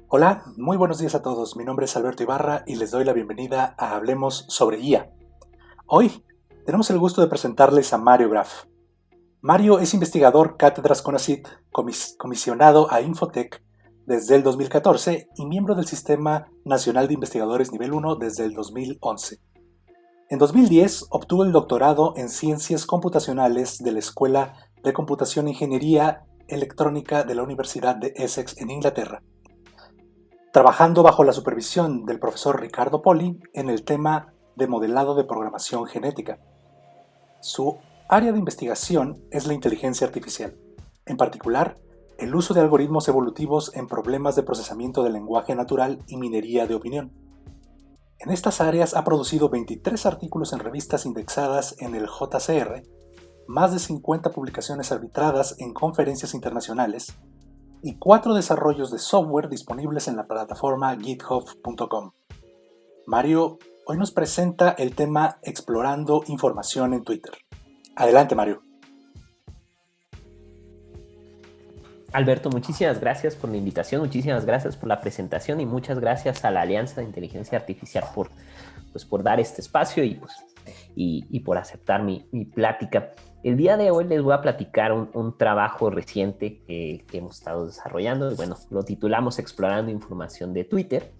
Hola, muy buenos días a todos. Mi nombre es Alberto Ibarra y les doy la bienvenida a Hablemos sobre IA. Hoy tenemos el gusto de presentarles a Mario Graf. Mario es investigador Cátedras CONACYT, comisionado a Infotec desde el 2014 y miembro del Sistema Nacional de Investigadores Nivel 1 desde el 2011. En 2010 obtuvo el doctorado en Ciencias Computacionales de la Escuela de Computación e Ingeniería Electrónica de la Universidad de Essex en Inglaterra, trabajando bajo la supervisión del profesor Ricardo Poli en el tema de modelado de programación genética. Su área de investigación es la inteligencia artificial, en particular, el uso de algoritmos evolutivos en problemas de procesamiento del lenguaje natural y minería de opinión. En estas áreas ha producido 23 artículos en revistas indexadas en el JCR, más de 50 publicaciones arbitradas en conferencias internacionales y 4 desarrollos de software disponibles en la plataforma github.com. Mario hoy nos presenta el tema Explorando información en Twitter. Adelante, Mario. Alberto, muchísimas gracias por la invitación, muchísimas gracias por la presentación y muchas gracias a la Alianza de Inteligencia Artificial por dar este espacio y por aceptar mi plática. El día de hoy les voy a platicar un trabajo reciente que hemos estado desarrollando. Bueno, lo titulamos Explorando información de Twitter.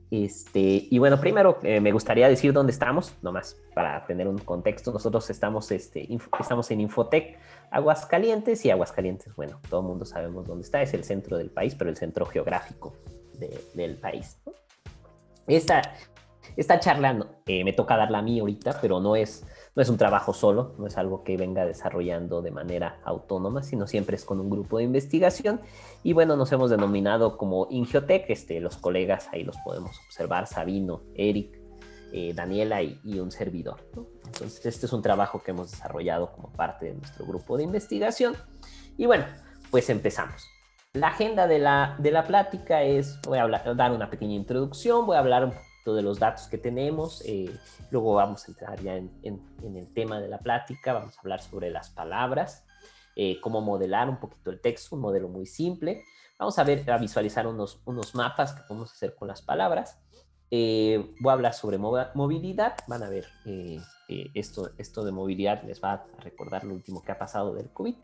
Y bueno, primero me gustaría decir dónde estamos, nomás para tener un contexto. Nosotros estamos en Infotec Aguascalientes, y Aguascalientes, bueno, todo el mundo sabemos dónde está, es el centro del país, pero el centro geográfico del país, ¿no? Esta charla me toca darla a mí ahorita, pero no es un trabajo solo, no es algo que venga desarrollando de manera autónoma, sino siempre es con un grupo de investigación. Y bueno, nos hemos denominado como Ingiotec, los colegas ahí los podemos observar, Sabino, Eric, Daniela y un servidor, ¿no? Entonces, este es un trabajo que hemos desarrollado como parte de nuestro grupo de investigación. Y bueno, pues empezamos. La agenda de la plática es, voy a dar una pequeña introducción, voy a hablar un poquito de los datos que tenemos, luego vamos a entrar ya en el tema de la plática, vamos a hablar sobre las palabras, cómo modelar un poquito el texto, un modelo muy simple. Vamos a visualizar unos mapas que podemos hacer con las palabras. Voy a hablar sobre movilidad. Van a ver esto de movilidad les va a recordar lo último que ha pasado del COVID.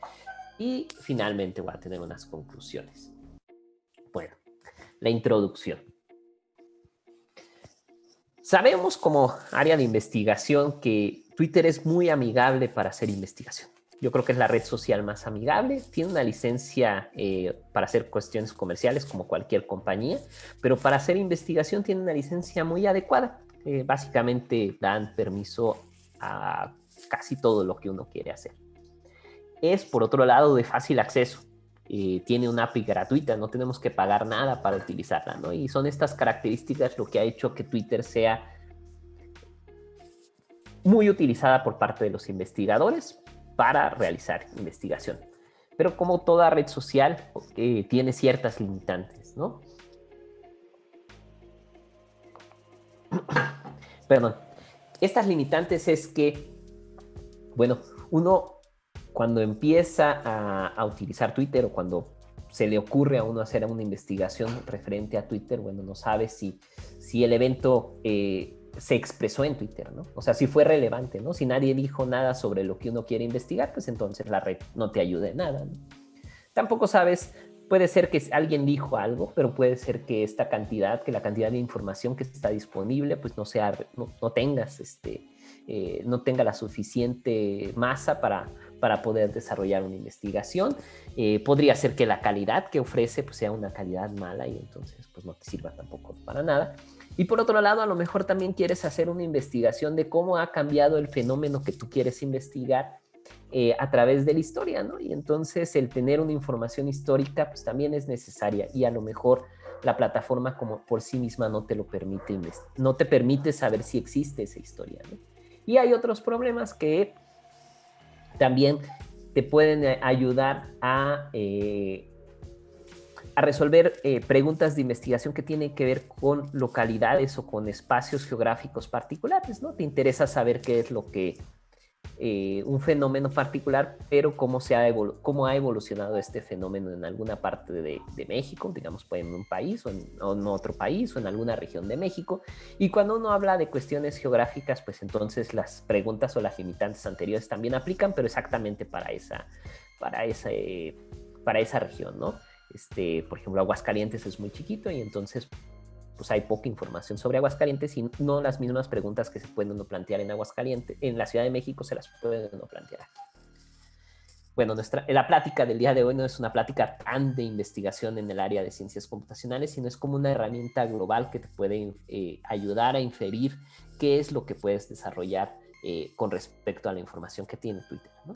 Y finalmente voy a tener unas conclusiones. Bueno, la introducción. Sabemos como área de investigación que Twitter es muy amigable para hacer investigación. Yo creo que es la red social más amigable. Tiene una licencia para hacer cuestiones comerciales como cualquier compañía, pero para hacer investigación tiene una licencia muy adecuada. Básicamente dan permiso a casi todo lo que uno quiere hacer. Es, por otro lado, de fácil acceso. Tiene una API gratuita, no tenemos que pagar nada para utilizarla, ¿no? Y son estas características lo que ha hecho que Twitter sea muy utilizada por parte de los investigadores para realizar investigación. Pero como toda red social, tiene ciertas limitantes, ¿no? Perdón. Estas limitantes es que, bueno, uno cuando empieza a utilizar Twitter o cuando se le ocurre a uno hacer una investigación referente a Twitter, bueno, no sabe si el evento se expresó en Twitter, ¿no? O sea, si fue relevante, ¿no? Si nadie dijo nada sobre lo que uno quiere investigar, pues entonces la red no te ayuda en nada, ¿no? Tampoco sabes, puede ser que alguien dijo algo, pero puede ser que la cantidad de información que está disponible, pues no tengas no tenga la suficiente masa para poder desarrollar una investigación. Podría ser que la calidad que ofrece pues sea una calidad mala y entonces pues no te sirva tampoco para nada. Y por otro lado, a lo mejor también quieres hacer una investigación de cómo ha cambiado el fenómeno que tú quieres investigar a través de la historia, ¿no? Y entonces el tener una información histórica pues también es necesaria y a lo mejor la plataforma como por sí misma no te lo permite, no te permite saber si existe esa historia, ¿no? Y hay otros problemas que también te pueden ayudar a resolver preguntas de investigación que tienen que ver con localidades o con espacios geográficos particulares, ¿no? Te interesa saber qué es lo que un fenómeno particular, pero cómo ha evolucionado este fenómeno en alguna parte de México, digamos, pues en un país o en otro país o en alguna región de México. Y cuando uno habla de cuestiones geográficas, pues entonces las preguntas o las limitantes anteriores también aplican, pero exactamente para esa región, ¿no? Por ejemplo, Aguascalientes es muy chiquito y entonces pues hay poca información sobre Aguascalientes y no las mismas preguntas que se pueden uno plantear en Aguascalientes, en la Ciudad de México se las puede uno plantear aquí. Bueno, la plática del día de hoy no es una plática tan de investigación en el área de ciencias computacionales, sino es como una herramienta global que te puede ayudar a inferir qué es lo que puedes desarrollar con respecto a la información que tiene Twitter, ¿no?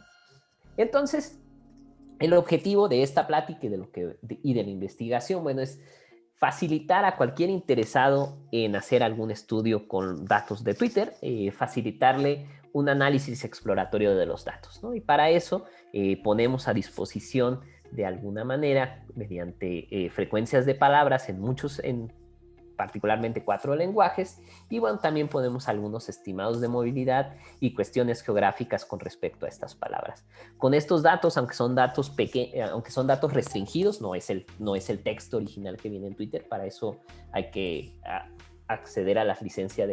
Entonces, el objetivo de esta plática y de la investigación, bueno, es facilitar a cualquier interesado en hacer algún estudio con datos de Twitter, facilitarle un análisis exploratorio de los datos, ¿no? Y para eso ponemos a disposición de alguna manera, mediante frecuencias de palabras en particularmente 4 lenguajes, y bueno, también ponemos algunos estimados de movilidad y cuestiones geográficas con respecto a estas palabras. Con estos datos, aunque son datos restringidos, no es el texto original que viene en Twitter, para eso hay que acceder a las licencias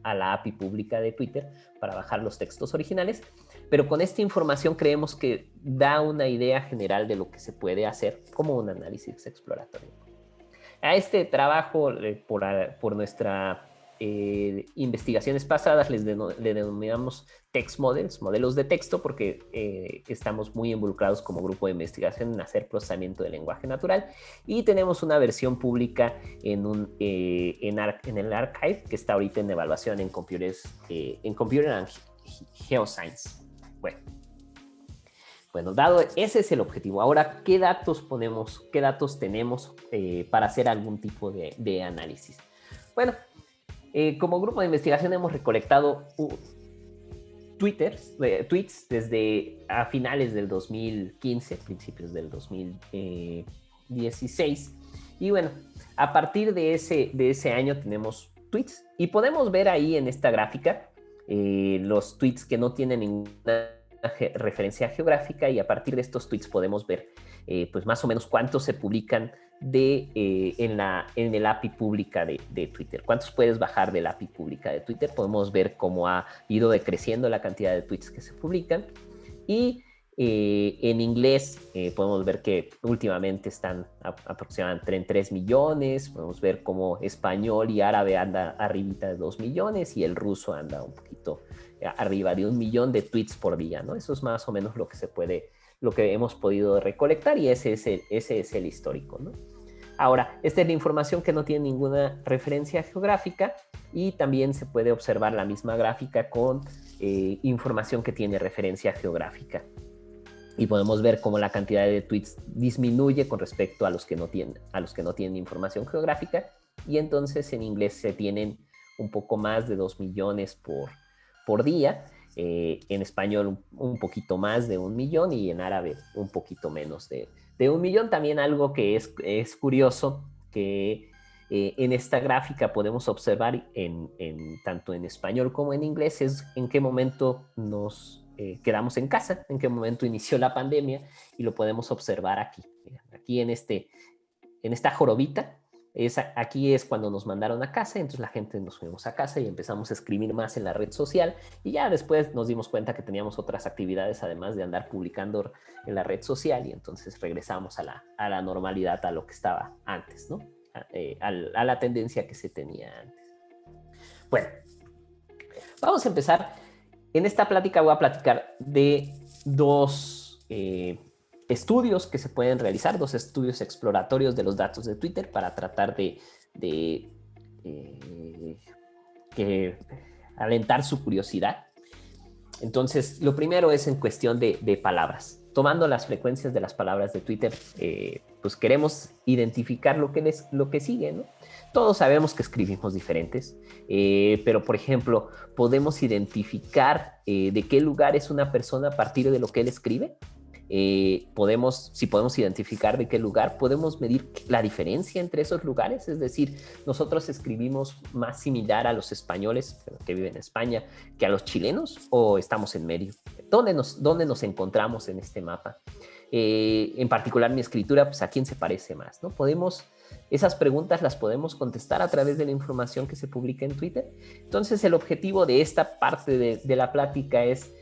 a la API pública de Twitter para bajar los textos originales, pero con esta información creemos que da una idea general de lo que se puede hacer como un análisis exploratorio. A este trabajo, por nuestras investigaciones pasadas, le denominamos text models, modelos de texto, porque estamos muy involucrados como grupo de investigación en hacer procesamiento de lenguaje natural, y tenemos una versión pública en el archive que está ahorita en evaluación en Computer and Geoscience. Bueno, dado ese es el objetivo. Ahora, ¿qué datos tenemos para hacer algún tipo de análisis? Bueno, como grupo de investigación hemos recolectado tweets desde a finales del 2015, principios del 2016. Y bueno, a partir de ese año tenemos tweets y podemos ver ahí en esta gráfica los tweets que no tienen ninguna referencia geográfica, y a partir de estos tweets podemos ver pues más o menos cuántos se publican en el API pública de Twitter. ¿Cuántos puedes bajar del API pública de Twitter? Podemos ver cómo ha ido decreciendo la cantidad de tweets que se publican, y en inglés podemos ver que últimamente están aproximadamente en 3 millones. Podemos ver cómo español y árabe anda arribita de 2 millones y el ruso anda un poquito arriba de 1 millón de tweets por día, ¿no? Eso es más o menos lo que hemos podido recolectar, y ese es el histórico, ¿no? Ahora, esta es la información que no tiene ninguna referencia geográfica, y también se puede observar la misma gráfica con información que tiene referencia geográfica. Y podemos ver cómo la cantidad de tweets disminuye con respecto a los que no tienen información geográfica, y entonces en inglés se tienen un poco más de 2 millones por día, en español un poquito más de 1 millón, y en árabe un poquito menos de 1 millón. También algo que es curioso, que en esta gráfica podemos observar tanto en español como en inglés, es en qué momento nos quedamos en casa, en qué momento inició la pandemia, y lo podemos observar aquí. Aquí en esta jorobita, aquí es cuando nos mandaron a casa, entonces la gente nos fuimos a casa y empezamos a escribir más en la red social, y ya después nos dimos cuenta que teníamos otras actividades además de andar publicando en la red social, y entonces regresamos a la normalidad, a lo que estaba antes, ¿no? A la tendencia que se tenía antes. Bueno, vamos a empezar. En esta plática voy a platicar de dos estudios que se pueden realizar, 2 estudios exploratorios de los datos de Twitter para tratar de alentar su curiosidad. Entonces, lo primero es en cuestión de palabras. Tomando las frecuencias de las palabras de Twitter, pues queremos identificar lo que sigue, ¿no? Todos sabemos que escribimos diferentes, pero, por ejemplo, podemos identificar de qué lugar es una persona a partir de lo que él escribe. si podemos identificar de qué lugar, podemos medir la diferencia entre esos lugares. Es decir, nosotros escribimos más similar a los españoles que viven en España que a los chilenos, o estamos en medio. ¿Dónde nos encontramos en este mapa? En particular mi escritura, pues ¿a quién se parece más? ¿No? Esas preguntas las podemos contestar a través de la información que se publica en Twitter. Entonces el objetivo de esta parte de la plática es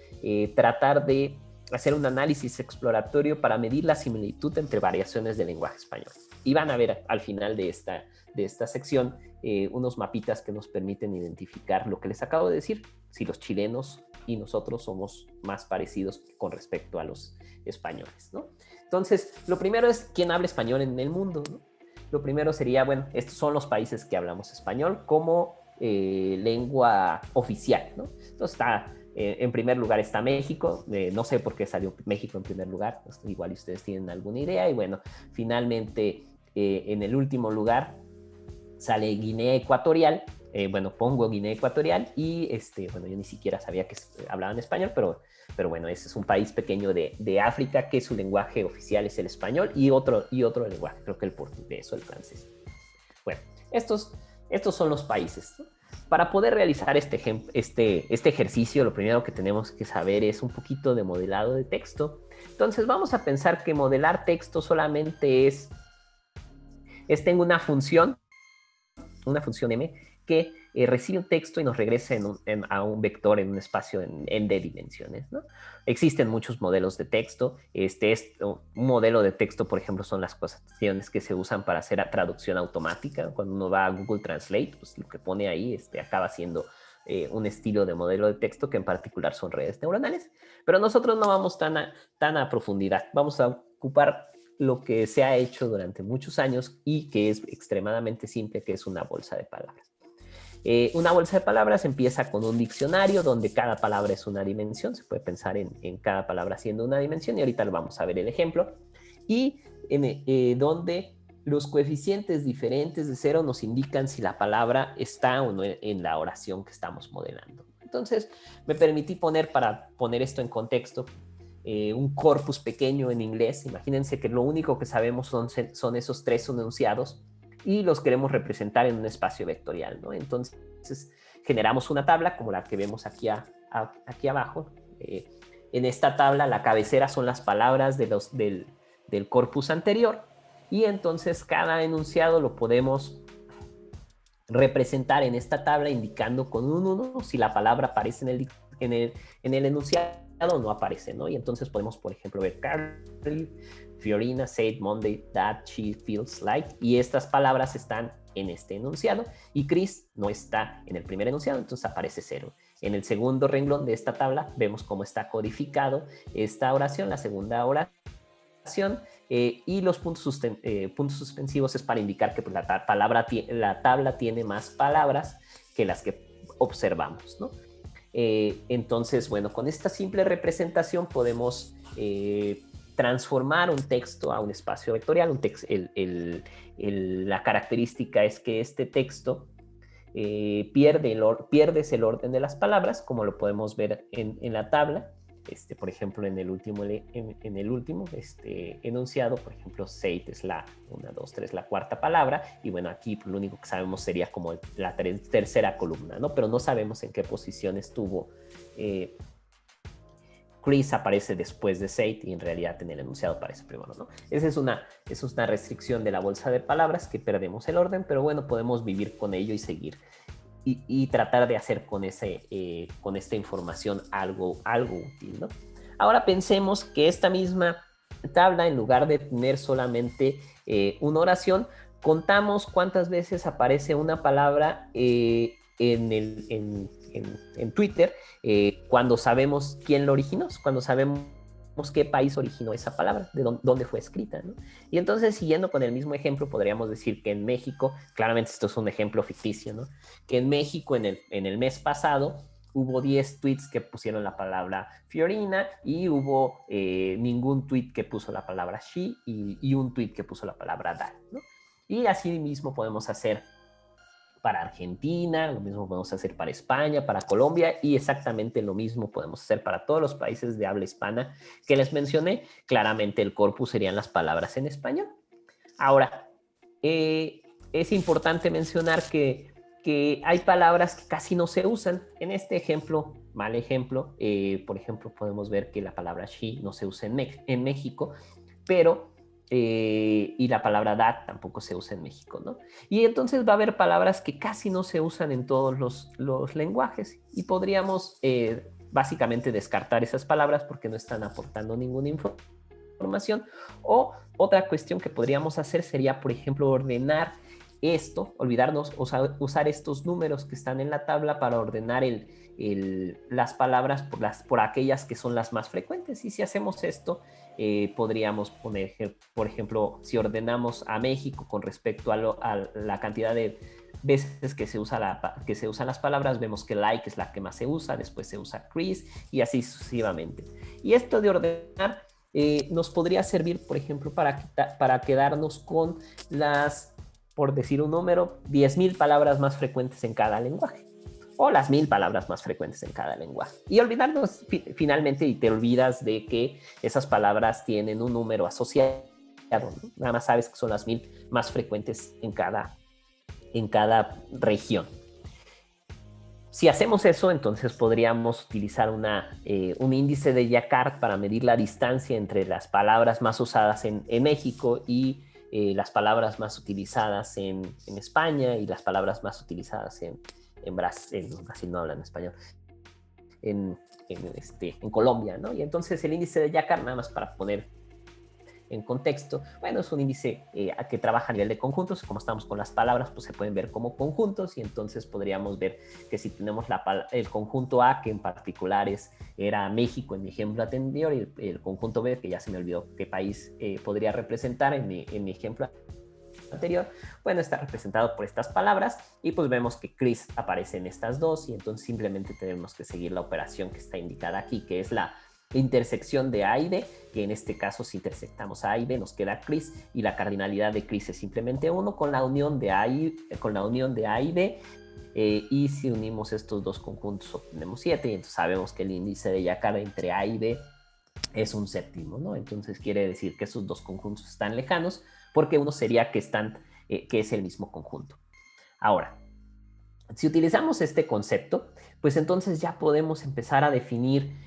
tratar de hacer un análisis exploratorio para medir la similitud entre variaciones del lenguaje español. Y van a ver al final de esta sección unos mapitas que nos permiten identificar lo que les acabo de decir, si los chilenos y nosotros somos más parecidos con respecto a los españoles, ¿no? Entonces, lo primero es quién habla español en el mundo, ¿no? Lo primero sería, bueno, estos son los países que hablamos español como lengua oficial, ¿no? Entonces en primer lugar está México, no sé por qué salió México en primer lugar, pues, igual ustedes tienen alguna idea, y bueno, finalmente en el último lugar sale Guinea Ecuatorial. Bueno, pongo Guinea Ecuatorial y bueno, yo ni siquiera sabía que hablaban español, pero bueno, ese es un país pequeño de África que su lenguaje oficial es el español y otro lenguaje, creo que el portugués o el francés. Bueno, estos son los países, ¿no? Para poder realizar este ejercicio, lo primero que tenemos que saber es un poquito de modelado de texto. Entonces vamos a pensar que modelar texto solamente tengo una función M, que recibe un texto y nos regresa a un vector en un espacio en D dimensiones, ¿no? Existen muchos modelos de texto. Un modelo de texto, por ejemplo, son las cuestiones que se usan para hacer traducción automática. Cuando uno va a Google Translate, pues lo que pone ahí acaba siendo un estilo de modelo de texto que en particular son redes neuronales. Pero nosotros no vamos tan a profundidad. Vamos a ocupar lo que se ha hecho durante muchos años y que es extremadamente simple, que es una bolsa de palabras. Una bolsa de palabras empieza con un diccionario donde cada palabra es una dimensión. Se puede pensar en cada palabra siendo una dimensión, y ahorita vamos a ver el ejemplo. Y donde los coeficientes diferentes de 0 nos indican si la palabra está o no en la oración que estamos modelando. Entonces, me permití para poner esto en contexto, un corpus pequeño en inglés. Imagínense que lo único que sabemos son esos 3 enunciados y los queremos representar en un espacio vectorial, ¿no? Entonces generamos una tabla como la que vemos aquí abajo. En esta tabla la cabecera son las palabras del corpus anterior, y entonces cada enunciado lo podemos representar en esta tabla indicando con un 1 si la palabra aparece en el enunciado no aparece, ¿no? Y entonces podemos, por ejemplo, ver Carly, Fiorina, said Monday, that she feels like, y estas palabras están en este enunciado, y Chris no está en el primer enunciado, entonces aparece 0. En el segundo renglón de esta tabla vemos cómo está codificado esta oración, la segunda oración, y los puntos suspensivos es para indicar que pues, la tabla tiene más palabras que las que observamos, ¿no? Entonces, bueno, con esta simple representación podemos transformar un texto a un espacio vectorial. La característica es que este texto pierdes el orden de las palabras, como lo podemos ver en la tabla. Por ejemplo, en el último enunciado, por ejemplo, said es la 1, 2, 3, la cuarta palabra, y bueno, aquí lo único que sabemos sería como la tercera columna, ¿no? Pero no sabemos en qué posición estuvo. Chris aparece después de said y en realidad en el enunciado aparece primero, ¿no? Esa es una restricción de la bolsa de palabras, que perdemos el orden, pero bueno, podemos vivir con ello y seguir. Y tratar de hacer con esta información algo útil, ¿no? Ahora pensemos que esta misma tabla, en lugar de tener solamente una oración, contamos cuántas veces aparece una palabra en Twitter cuando sabemos quién lo originó, cuando sabemos qué país originó esa palabra, de dónde fue escrita, ¿no? Y entonces, siguiendo con el mismo ejemplo, podríamos decir que en México, claramente esto es un ejemplo ficticio, ¿no? Que en México en el mes pasado hubo 10 tweets que pusieron la palabra Fiorina, y hubo ningún tweet que puso la palabra she, y un tweet que puso la palabra that, ¿no? Y así mismo podemos hacer para Argentina, lo mismo podemos hacer para España, para Colombia, y exactamente lo mismo podemos hacer para todos los países de habla hispana que les mencioné. Claramente el corpus serían las palabras en español. Ahora, es importante mencionar que hay palabras que casi no se usan. En este ejemplo, mal ejemplo, por ejemplo, podemos ver que la palabra she no se usa en México, pero y la palabra that tampoco se usa en México, ¿no? Y entonces va a haber palabras que casi no se usan en todos los lenguajes y podríamos básicamente descartar esas palabras porque no están aportando ninguna información. O otra cuestión que podríamos hacer sería, por ejemplo, ordenar esto, olvidarnos, usar estos números que están en la tabla para ordenar las palabras por aquellas que son las más frecuentes. Y si hacemos esto, podríamos poner, por ejemplo, si ordenamos a México con respecto a la cantidad de veces que se usan las palabras, vemos que like es la que más se usa, después se usa Chris y así sucesivamente. Y esto de ordenar nos podría servir, por ejemplo, para quedarnos con las, por decir un número, 10,000 palabras más frecuentes en cada lenguaje, o las 1,000 palabras más frecuentes en cada lenguaje. Y olvidarnos finalmente, y te olvidas de que esas palabras tienen un número asociado, ¿no? Nada más sabes que son las 1,000 más frecuentes en cada región. Si hacemos eso, entonces podríamos utilizar un índice de Jacquard para medir la distancia entre las palabras más usadas en México y las palabras más utilizadas en España y las palabras más utilizadas en Brasil. Brasil no hablan español. En Colombia, ¿no? Y entonces el índice de Jacquard, nada más para poner en contexto, bueno, es un índice que trabaja a nivel de conjuntos. Como estamos con las palabras, pues se pueden ver como conjuntos, y entonces podríamos ver que si tenemos el conjunto A, que en particular era México en mi ejemplo anterior, y el conjunto B, que ya se me olvidó qué país podría representar en mi ejemplo anterior, bueno, está representado por estas palabras, y pues vemos que Chris aparece en estas dos, y entonces simplemente tenemos que seguir la operación que está indicada aquí, que es la intersección de A y B, que en este caso si intersectamos A y B nos queda Chris, y la cardinalidad de Chris es simplemente 1 con la unión de A y B, y si unimos estos dos conjuntos obtenemos 7, y entonces sabemos que el índice de Jacquard entre A y B es un séptimo, ¿no? Entonces quiere decir que esos dos conjuntos están lejanos, porque uno sería que es el mismo conjunto. Ahora, si utilizamos este concepto, pues entonces ya podemos empezar a definir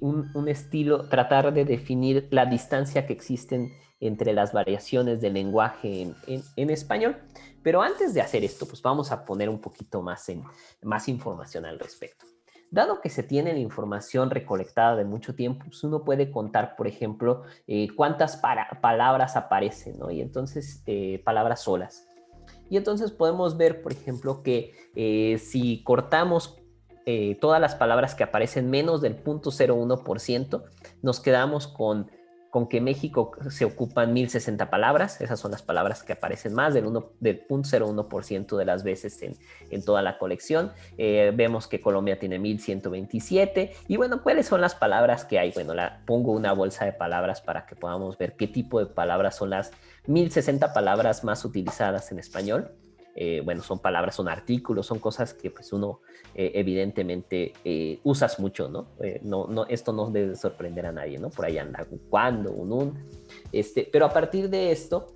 un estilo, tratar de definir la distancia que existen entre las variaciones del lenguaje en español. Pero antes de hacer esto, pues vamos a poner un poquito más información al respecto. Dado que se tiene la información recolectada de mucho tiempo, pues uno puede contar, por ejemplo, cuántas palabras aparecen, ¿no? Y entonces, palabras solas. Y entonces podemos ver, por ejemplo, que si cortamos todas las palabras que aparecen menos del 0.01%, nos quedamos con que México se ocupan 1,060 palabras. Esas son las palabras que aparecen más del 0.01% de las veces en toda la colección. Vemos que Colombia tiene 1,127. Y bueno, ¿cuáles son las palabras que hay? Bueno, pongo una bolsa de palabras para que podamos ver qué tipo de palabras son las 1,060 palabras más utilizadas en español. Bueno, son palabras, son artículos, son cosas que pues uno evidentemente usas mucho, ¿no? Esto no debe sorprender a nadie, ¿no? Por ahí anda un cuando, un. Pero a partir de estos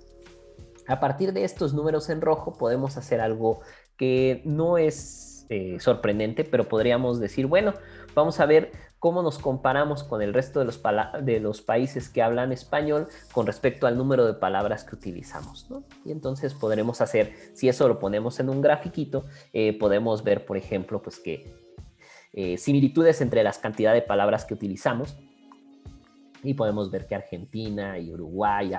números en rojo, podemos hacer algo que no es sorprendente, pero podríamos decir, bueno, vamos a ver cómo nos comparamos con el resto de los países que hablan español con respecto al número de palabras que utilizamos, ¿no? Y entonces podremos hacer, si eso lo ponemos en un grafiquito, podemos ver, por ejemplo, pues que similitudes entre las cantidades de palabras que utilizamos, y podemos ver que Argentina y Uruguay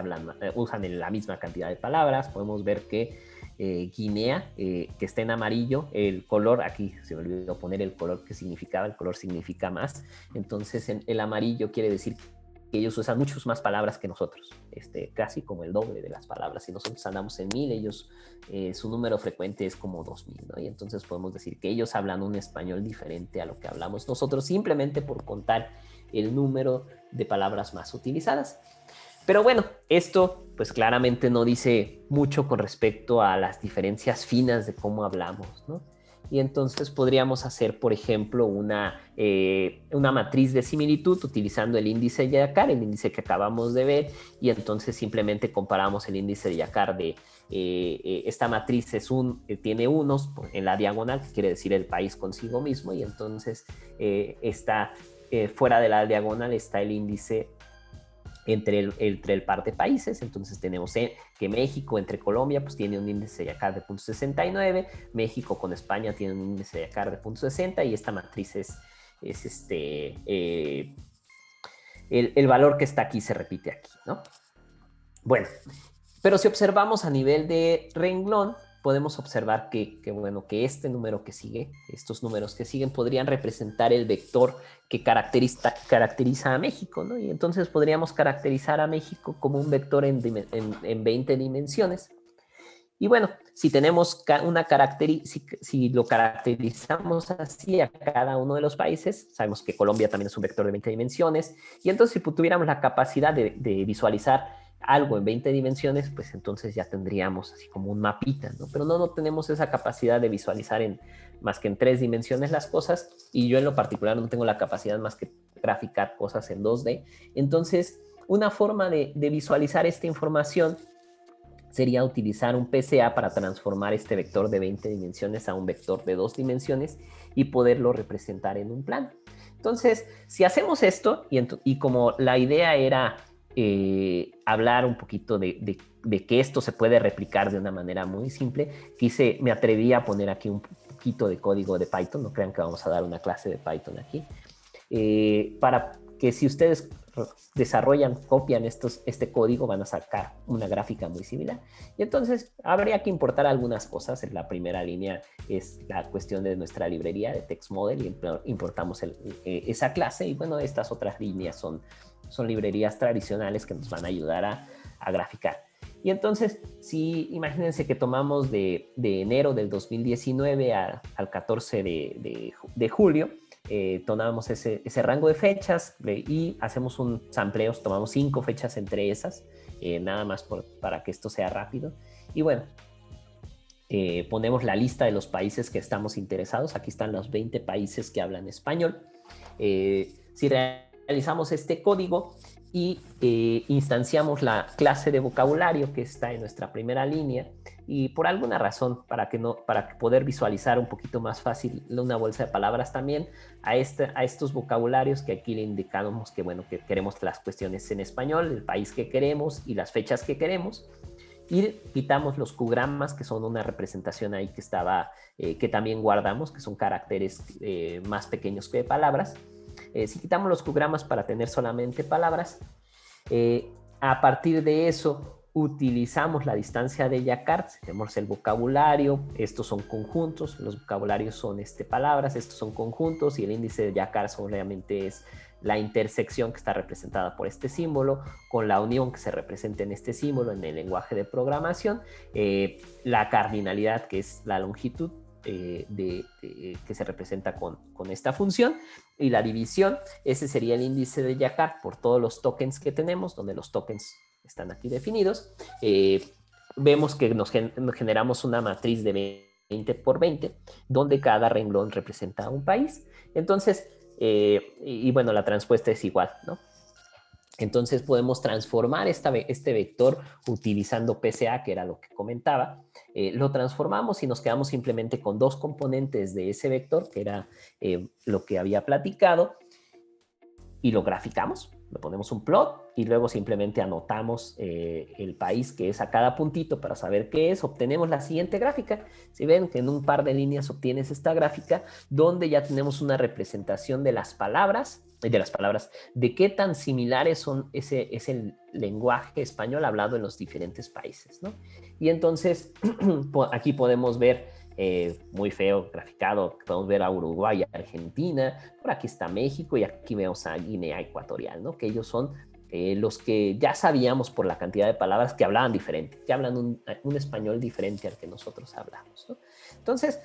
usan la misma cantidad de palabras. Podemos ver que Guinea, que está en amarillo, el color, aquí se me olvidó poner el color que significaba, el color significa más, entonces el amarillo quiere decir que ellos usan muchas más palabras que nosotros, casi como el doble de las palabras. Si nosotros andamos en 1,000, ellos, su número frecuente es como 2,000, ¿no? Y entonces podemos decir que ellos hablan un español diferente a lo que hablamos nosotros, simplemente por contar el número de palabras más utilizadas. Pero bueno, esto pues claramente no dice mucho con respecto a las diferencias finas de cómo hablamos, ¿no? Y entonces podríamos hacer, por ejemplo, una matriz de similitud utilizando el índice de Yakar, el índice que acabamos de ver, y entonces simplemente comparamos el índice de Yakar de esta matriz tiene unos en la diagonal, que quiere decir el país consigo mismo, y entonces fuera de la diagonal está el índice entre el par de países. Entonces tenemos que México entre Colombia pues tiene un índice de Yakar de 0.69, México con España tiene un índice de Yakar de 0.60 y esta matriz el valor que está aquí se repite aquí, ¿no? Bueno, pero si observamos a nivel de renglón, podemos observar bueno, que este número que sigue, estos números que siguen, podrían representar el vector que caracteriza a México, ¿no? Y entonces podríamos caracterizar a México como un vector en 20 dimensiones. Y bueno, si tenemos si lo caracterizamos así a cada uno de los países, sabemos que Colombia también es un vector de 20 dimensiones, y entonces si tuviéramos la capacidad de visualizar algo en 20 dimensiones, pues entonces ya tendríamos así como un mapita, ¿no? Pero no tenemos esa capacidad de visualizar más que en 3 dimensiones las cosas, y yo en lo particular no tengo la capacidad más que graficar cosas en 2D. Entonces, una forma de visualizar esta información sería utilizar un PCA para transformar este vector de 20 dimensiones a un vector de 2 dimensiones y poderlo representar en un plano. Entonces, si hacemos esto, y como la idea era hablar un poquito de que esto se puede replicar de una manera muy simple, me atreví a poner aquí un poquito de código de Python, no crean que vamos a dar una clase de Python aquí, para que si ustedes copian este código, van a sacar una gráfica muy similar. Y entonces habría que importar algunas cosas. En la primera línea es la cuestión de nuestra librería de TextModel y importamos esa clase. Y bueno, estas otras líneas son librerías tradicionales que nos van a ayudar a graficar. Y entonces, imagínense que tomamos de enero del 2019 al 14 de julio, tomamos ese rango de fechas y hacemos un sampleo, tomamos 5 fechas entre esas, nada más para que esto sea rápido. Y bueno, ponemos la lista de los países que estamos interesados. Aquí están los 20 países que hablan español. Si realizamos este código y instanciamos la clase de vocabulario que está en nuestra primera línea, y por alguna razón, para poder visualizar un poquito más fácil una bolsa de palabras también, a estos vocabularios que aquí le indicamos que, bueno, que queremos las cuestiones en español, el país que queremos y las fechas que queremos, y quitamos los Q-gramas, que son una representación ahí que también guardamos, que son caracteres más pequeños que palabras. Si quitamos los Q-gramas para tener solamente palabras, a partir de eso utilizamos la distancia de Yakar, tenemos el vocabulario, estos son conjuntos, los vocabularios son palabras, estos son conjuntos, y el índice de Yakar solamente es la intersección que está representada por este símbolo con la unión que se representa en este símbolo en el lenguaje de programación, la cardinalidad, que es la longitud que se representa con esta función, y la división, ese sería el índice de Yakar por todos los tokens que tenemos, donde los tokens están aquí definidos. Vemos que nos generamos una matriz de 20 por 20, donde cada renglón representa un país. Entonces, y bueno, la transpuesta es igual, ¿no? Entonces podemos transformar este vector utilizando PCA, que era lo que comentaba. Lo transformamos y nos quedamos simplemente con 2 componentes de ese vector, que era lo que había platicado, y lo graficamos. Le ponemos un plot y luego simplemente anotamos el país que es a cada puntito para saber qué es. Obtenemos la siguiente gráfica. Si ven que en un par de líneas obtienes esta gráfica, donde ya tenemos una representación de las palabras, de qué tan similares es el lenguaje español hablado en los diferentes países, ¿no? Y entonces aquí podemos ver muy feo graficado, podemos ver a Uruguay, a Argentina, por aquí está México, y aquí vemos a Guinea Ecuatorial, ¿no? Que ellos son los que ya sabíamos por la cantidad de palabras que hablaban diferente, que hablan un español diferente al que nosotros hablamos, ¿no? Entonces,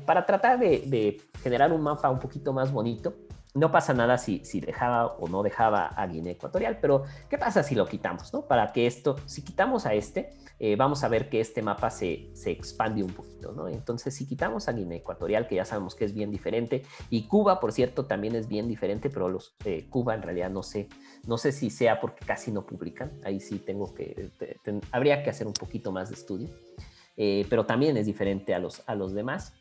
para tratar de generar un mapa un poquito más bonito, no pasa nada si dejaba o no dejaba a Guinea Ecuatorial, pero ¿qué pasa si lo quitamos, no? Para que esto, si quitamos a vamos a ver que este mapa se expande un poquito, ¿no? Entonces, si quitamos a Guinea Ecuatorial, que ya sabemos que es bien diferente, y Cuba, por cierto, también es bien diferente, pero Cuba en realidad no sé si sea porque casi no publican, ahí sí habría que hacer un poquito más de estudio, pero también es diferente a los demás.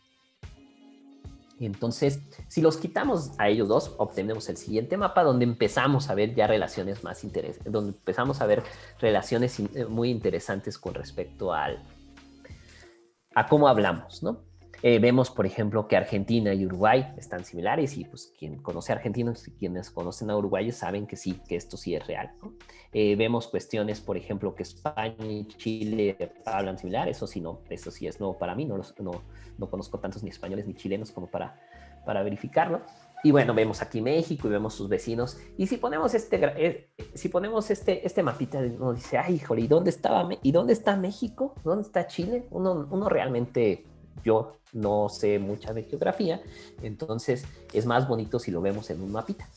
Entonces, si los quitamos a ellos dos, obtenemos el siguiente mapa donde empezamos a ver ya relaciones más interesantes, donde empezamos a ver relaciones muy interesantes con respecto a cómo hablamos, ¿no? Vemos, por ejemplo, que Argentina y Uruguay están similares y pues quien conoce a Argentina y quienes conocen a Uruguay saben que sí, que esto sí es real, ¿no? Vemos cuestiones, por ejemplo, que España y Chile hablan similar, eso sí es nuevo para mí, no conozco tantos ni españoles ni chilenos como para verificarlo. Y bueno, vemos aquí México y vemos sus vecinos. Y si ponemos este mapita, uno dice, ay, híjole, ¿y dónde está México? ¿Dónde está Chile? Uno realmente, yo no sé mucha de geografía, entonces es más bonito si lo vemos en un mapita.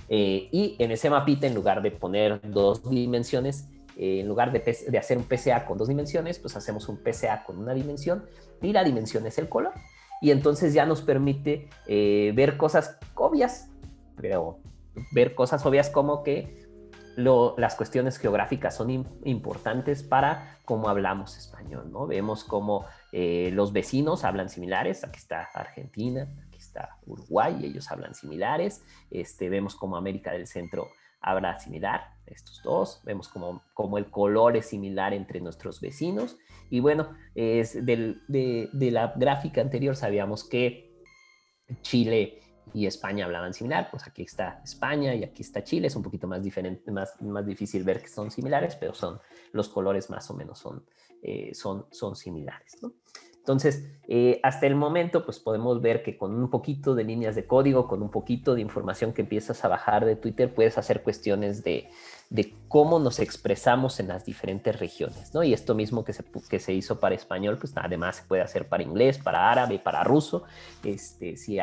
Y en ese mapita, en lugar de poner dos dimensiones, en lugar de hacer un PCA con dos dimensiones, pues hacemos un PCA con una dimensión y la dimensión es el color. Y entonces ya nos permite ver cosas obvias, pero ver cosas obvias como que las cuestiones geográficas son importantes para cómo hablamos español, ¿no? Vemos cómo los vecinos hablan similares, aquí está Argentina, aquí está Uruguay, y ellos hablan similares, vemos cómo América del Centro habla similar, estos dos, vemos cómo el color es similar entre nuestros vecinos, y bueno, de la gráfica anterior sabíamos que Chile y España hablaban similar, pues aquí está España y aquí está Chile, es un poquito más diferente, más difícil ver que son similares, pero los colores más o menos son similares, ¿no? Entonces, hasta el momento, pues podemos ver que con un poquito de líneas de código, con un poquito de información que empiezas a bajar de Twitter, puedes hacer cuestiones de cómo nos expresamos en las diferentes regiones, ¿no? Y esto mismo que se hizo para español, pues además se puede hacer para inglés, para árabe, para ruso, si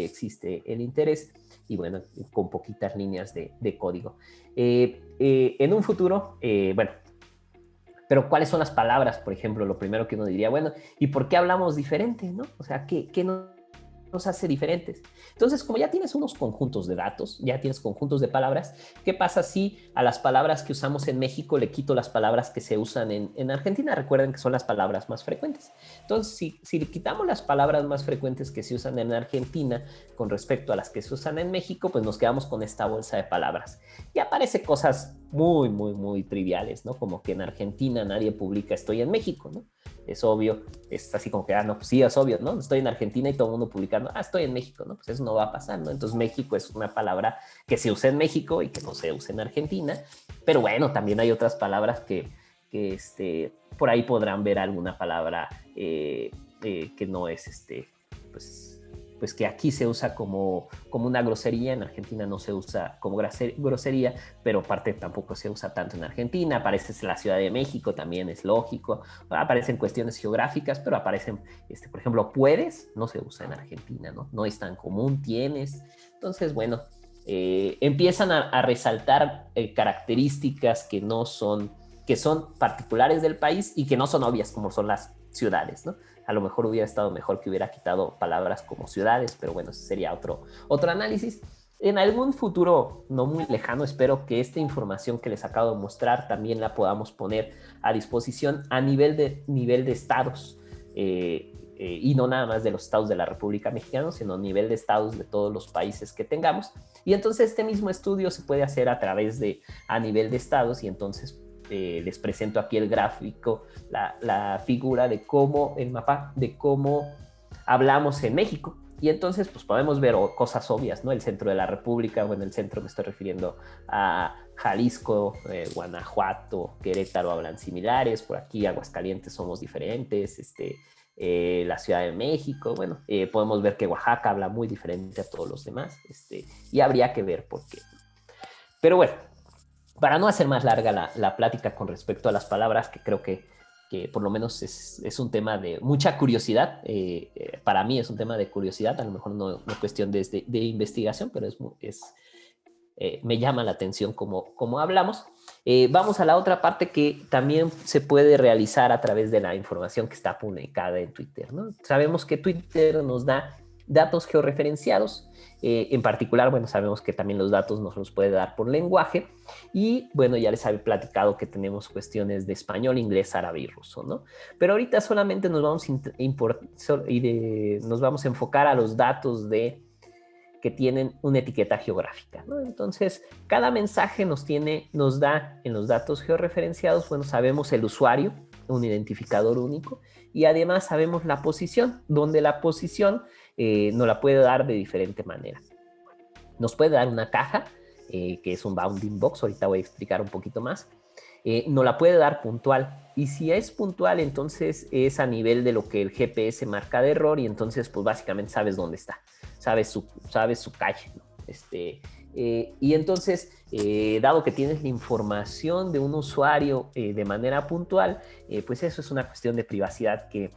existe el interés, y bueno, con poquitas líneas de código. En un futuro, bueno, pero ¿cuáles son las palabras, por ejemplo? Lo primero que uno diría, bueno, ¿y por qué hablamos diferente, no? O sea, ¿qué nos hace diferentes? Entonces, como ya tienes unos conjuntos de datos, ya tienes conjuntos de palabras, ¿qué pasa si a las palabras que usamos en México le quito las palabras que se usan en Argentina? Recuerden que son las palabras más frecuentes. Entonces, si le quitamos las palabras más frecuentes que se usan en Argentina con respecto a las que se usan en México, pues nos quedamos con esta bolsa de palabras. Y aparece cosas muy, muy, muy triviales, ¿no? Como que en Argentina nadie publica estoy en México, ¿no? Es obvio, es así como que, no, pues sí, es obvio, ¿no? Estoy en Argentina y todo el mundo publicando, estoy en México, ¿no? Pues eso no va a pasar, ¿no? Entonces México es una palabra que se usa en México y que no se usa en Argentina, pero bueno, también hay otras palabras que por ahí podrán ver alguna palabra que no es, pues que aquí se usa como una grosería, en Argentina no se usa como grosería, pero aparte tampoco se usa tanto en Argentina, aparece la Ciudad de México, también es lógico, aparecen cuestiones geográficas, pero aparecen, por ejemplo, puedes, no se usa en Argentina, ¿no? No es tan común, tienes, entonces, bueno, empiezan a resaltar características que son particulares del país y que no son obvias como son las ciudades, ¿no? A lo mejor hubiera estado mejor que hubiera quitado palabras como ciudades, pero bueno, ese sería otro análisis. En algún futuro no muy lejano, espero que esta información que les acabo de mostrar también la podamos poner a disposición a nivel de estados, y no nada más de los estados de la República Mexicana, sino a nivel de estados de todos los países que tengamos. Y entonces este mismo estudio se puede hacer a nivel de estados, y entonces les presento aquí el gráfico, la figura de el mapa de cómo hablamos en México. Y entonces pues podemos ver cosas obvias, ¿no? El centro de la República, bueno, el centro me estoy refiriendo a Jalisco, Guanajuato, Querétaro hablan similares, por aquí Aguascalientes somos diferentes, la Ciudad de México, bueno, podemos ver que Oaxaca habla muy diferente a todos los demás, y habría que ver por qué. Pero bueno, para no hacer más larga la plática con respecto a las palabras, que creo que que por lo menos es un tema de mucha curiosidad. Para mí es un tema de curiosidad, a lo mejor no cuestión de investigación, pero me llama la atención como hablamos. Vamos a la otra parte que también se puede realizar a través de la información que está publicada en Twitter, ¿no? Sabemos que Twitter nos da datos georreferenciados. En particular, bueno, sabemos que también los datos nos los puede dar por lenguaje. Y bueno, ya les había platicado que tenemos cuestiones de español, inglés, árabe y ruso, ¿no? Pero ahorita solamente nos vamos a enfocar a los datos que tienen una etiqueta geográfica, ¿no? Entonces, cada mensaje nos da en los datos georreferenciados, bueno, sabemos el usuario, un identificador único, y además sabemos la posición, donde la posición nos la puede dar de diferente manera. Nos puede dar una caja, que es un bounding box, ahorita voy a explicar un poquito más. Nos la puede dar puntual, y si es puntual, entonces es a nivel de lo que el GPS marca de error, y entonces pues básicamente sabes dónde está, sabes su calle, ¿no? Y entonces, dado que tienes la información de un usuario de manera puntual, pues eso es una cuestión de privacidad que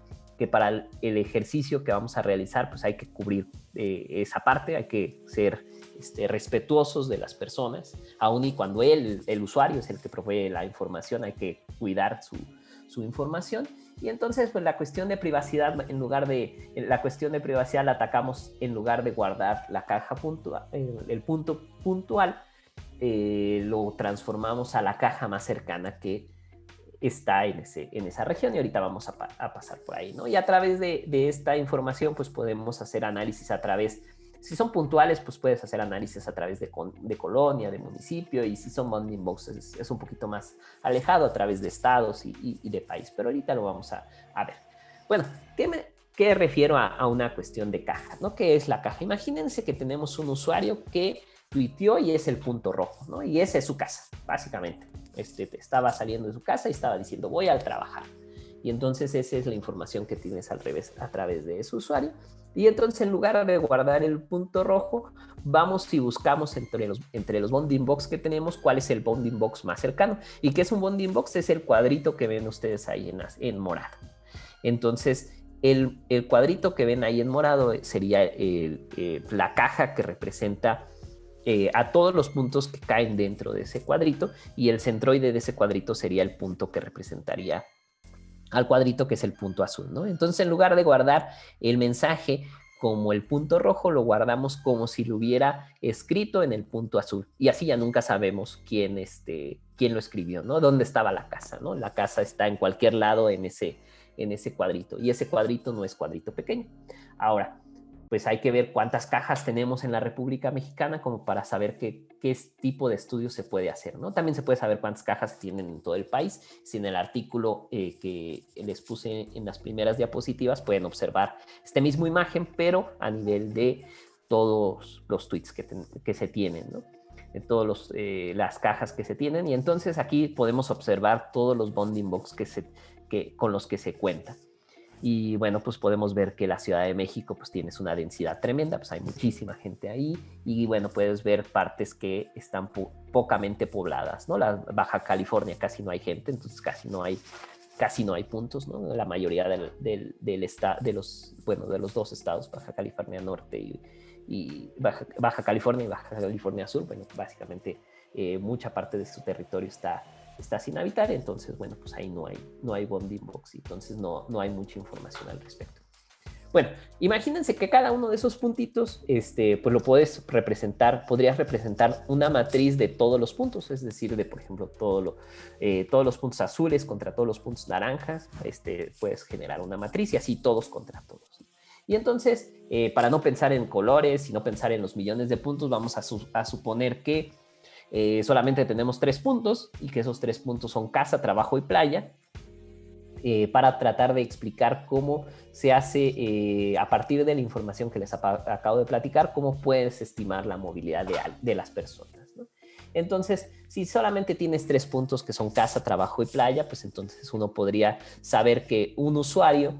para el ejercicio que vamos a realizar, pues hay que cubrir esa parte, hay que ser respetuosos de las personas, aun y cuando el usuario es el que provee la información, hay que cuidar su información. Y entonces, pues la cuestión de privacidad, la cuestión de privacidad la atacamos en lugar de guardar la caja puntual, el punto puntual, lo transformamos a la caja más cercana que está en esa región, y ahorita vamos a pasar por ahí, ¿no? Y a través de esta información, pues podemos hacer análisis a través, si son puntuales, pues puedes hacer análisis a través de colonia, de municipio, y si son bounding boxes es un poquito más alejado a través de estados y de país, pero ahorita lo vamos a ver. Bueno, ¿qué refiero a una cuestión de caja, ¿no? ¿Qué es la caja? Imagínense que tenemos un usuario que tuiteó y es el punto rojo, ¿no? Y esa es su casa, básicamente. Estaba saliendo de su casa y estaba diciendo, voy a trabajar. Y entonces esa es la información que tienes al revés a través de ese usuario. Y entonces, en lugar de guardar el punto rojo, vamos y buscamos entre los bounding box que tenemos cuál es el bounding box más cercano. ¿Y qué es un bounding box? Es el cuadrito que ven ustedes ahí en morado. Entonces, el cuadrito que ven ahí en morado sería la caja que representa a todos los puntos que caen dentro de ese cuadrito, y el centroide de ese cuadrito sería el punto que representaría al cuadrito, que es el punto azul, ¿no? Entonces, en lugar de guardar el mensaje como el punto rojo, lo guardamos como si lo hubiera escrito en el punto azul, y así ya nunca sabemos quién lo escribió, ¿no? ¿Dónde estaba la casa, ¿no? La casa está en cualquier lado en ese cuadrito, y ese cuadrito no es cuadrito pequeño. Ahora, pues hay que ver cuántas cajas tenemos en la República Mexicana como para saber qué tipo de estudio se puede hacer, ¿no? También se puede saber cuántas cajas tienen en todo el país. Si en el artículo que les puse en las primeras diapositivas pueden observar esta misma imagen, pero a nivel de todos los tweets que se tienen, ¿no? De todas las cajas que se tienen, y entonces aquí podemos observar todos los bounding box con los que se cuenta. Y bueno, pues podemos ver que la Ciudad de México pues tienes una densidad tremenda, pues hay muchísima gente ahí, y bueno, puedes ver partes que están pocamente pobladas, ¿no? La Baja California casi no hay gente, entonces casi no hay puntos, ¿no? La mayoría de los dos estados, Baja California Norte y Baja California y Baja California Sur, bueno, básicamente mucha parte de su territorio está sin habitar, entonces, bueno, pues ahí no hay bounding box, entonces no hay mucha información al respecto. Bueno, imagínense que cada uno de esos puntitos, pues lo podrías representar una matriz de todos los puntos, es decir, por ejemplo, todos los puntos azules contra todos los puntos naranjas, puedes generar una matriz, y así todos contra todos. Y entonces, para no pensar en colores y no pensar en los millones de puntos, vamos a suponer que solamente tenemos 3 puntos, y que esos 3 puntos son casa, trabajo y playa, para tratar de explicar cómo se hace, a partir de la información que les acabo de platicar, cómo puedes estimar la movilidad de las personas, ¿no? Entonces, si solamente tienes 3 puntos que son casa, trabajo y playa, pues entonces uno podría saber que un usuario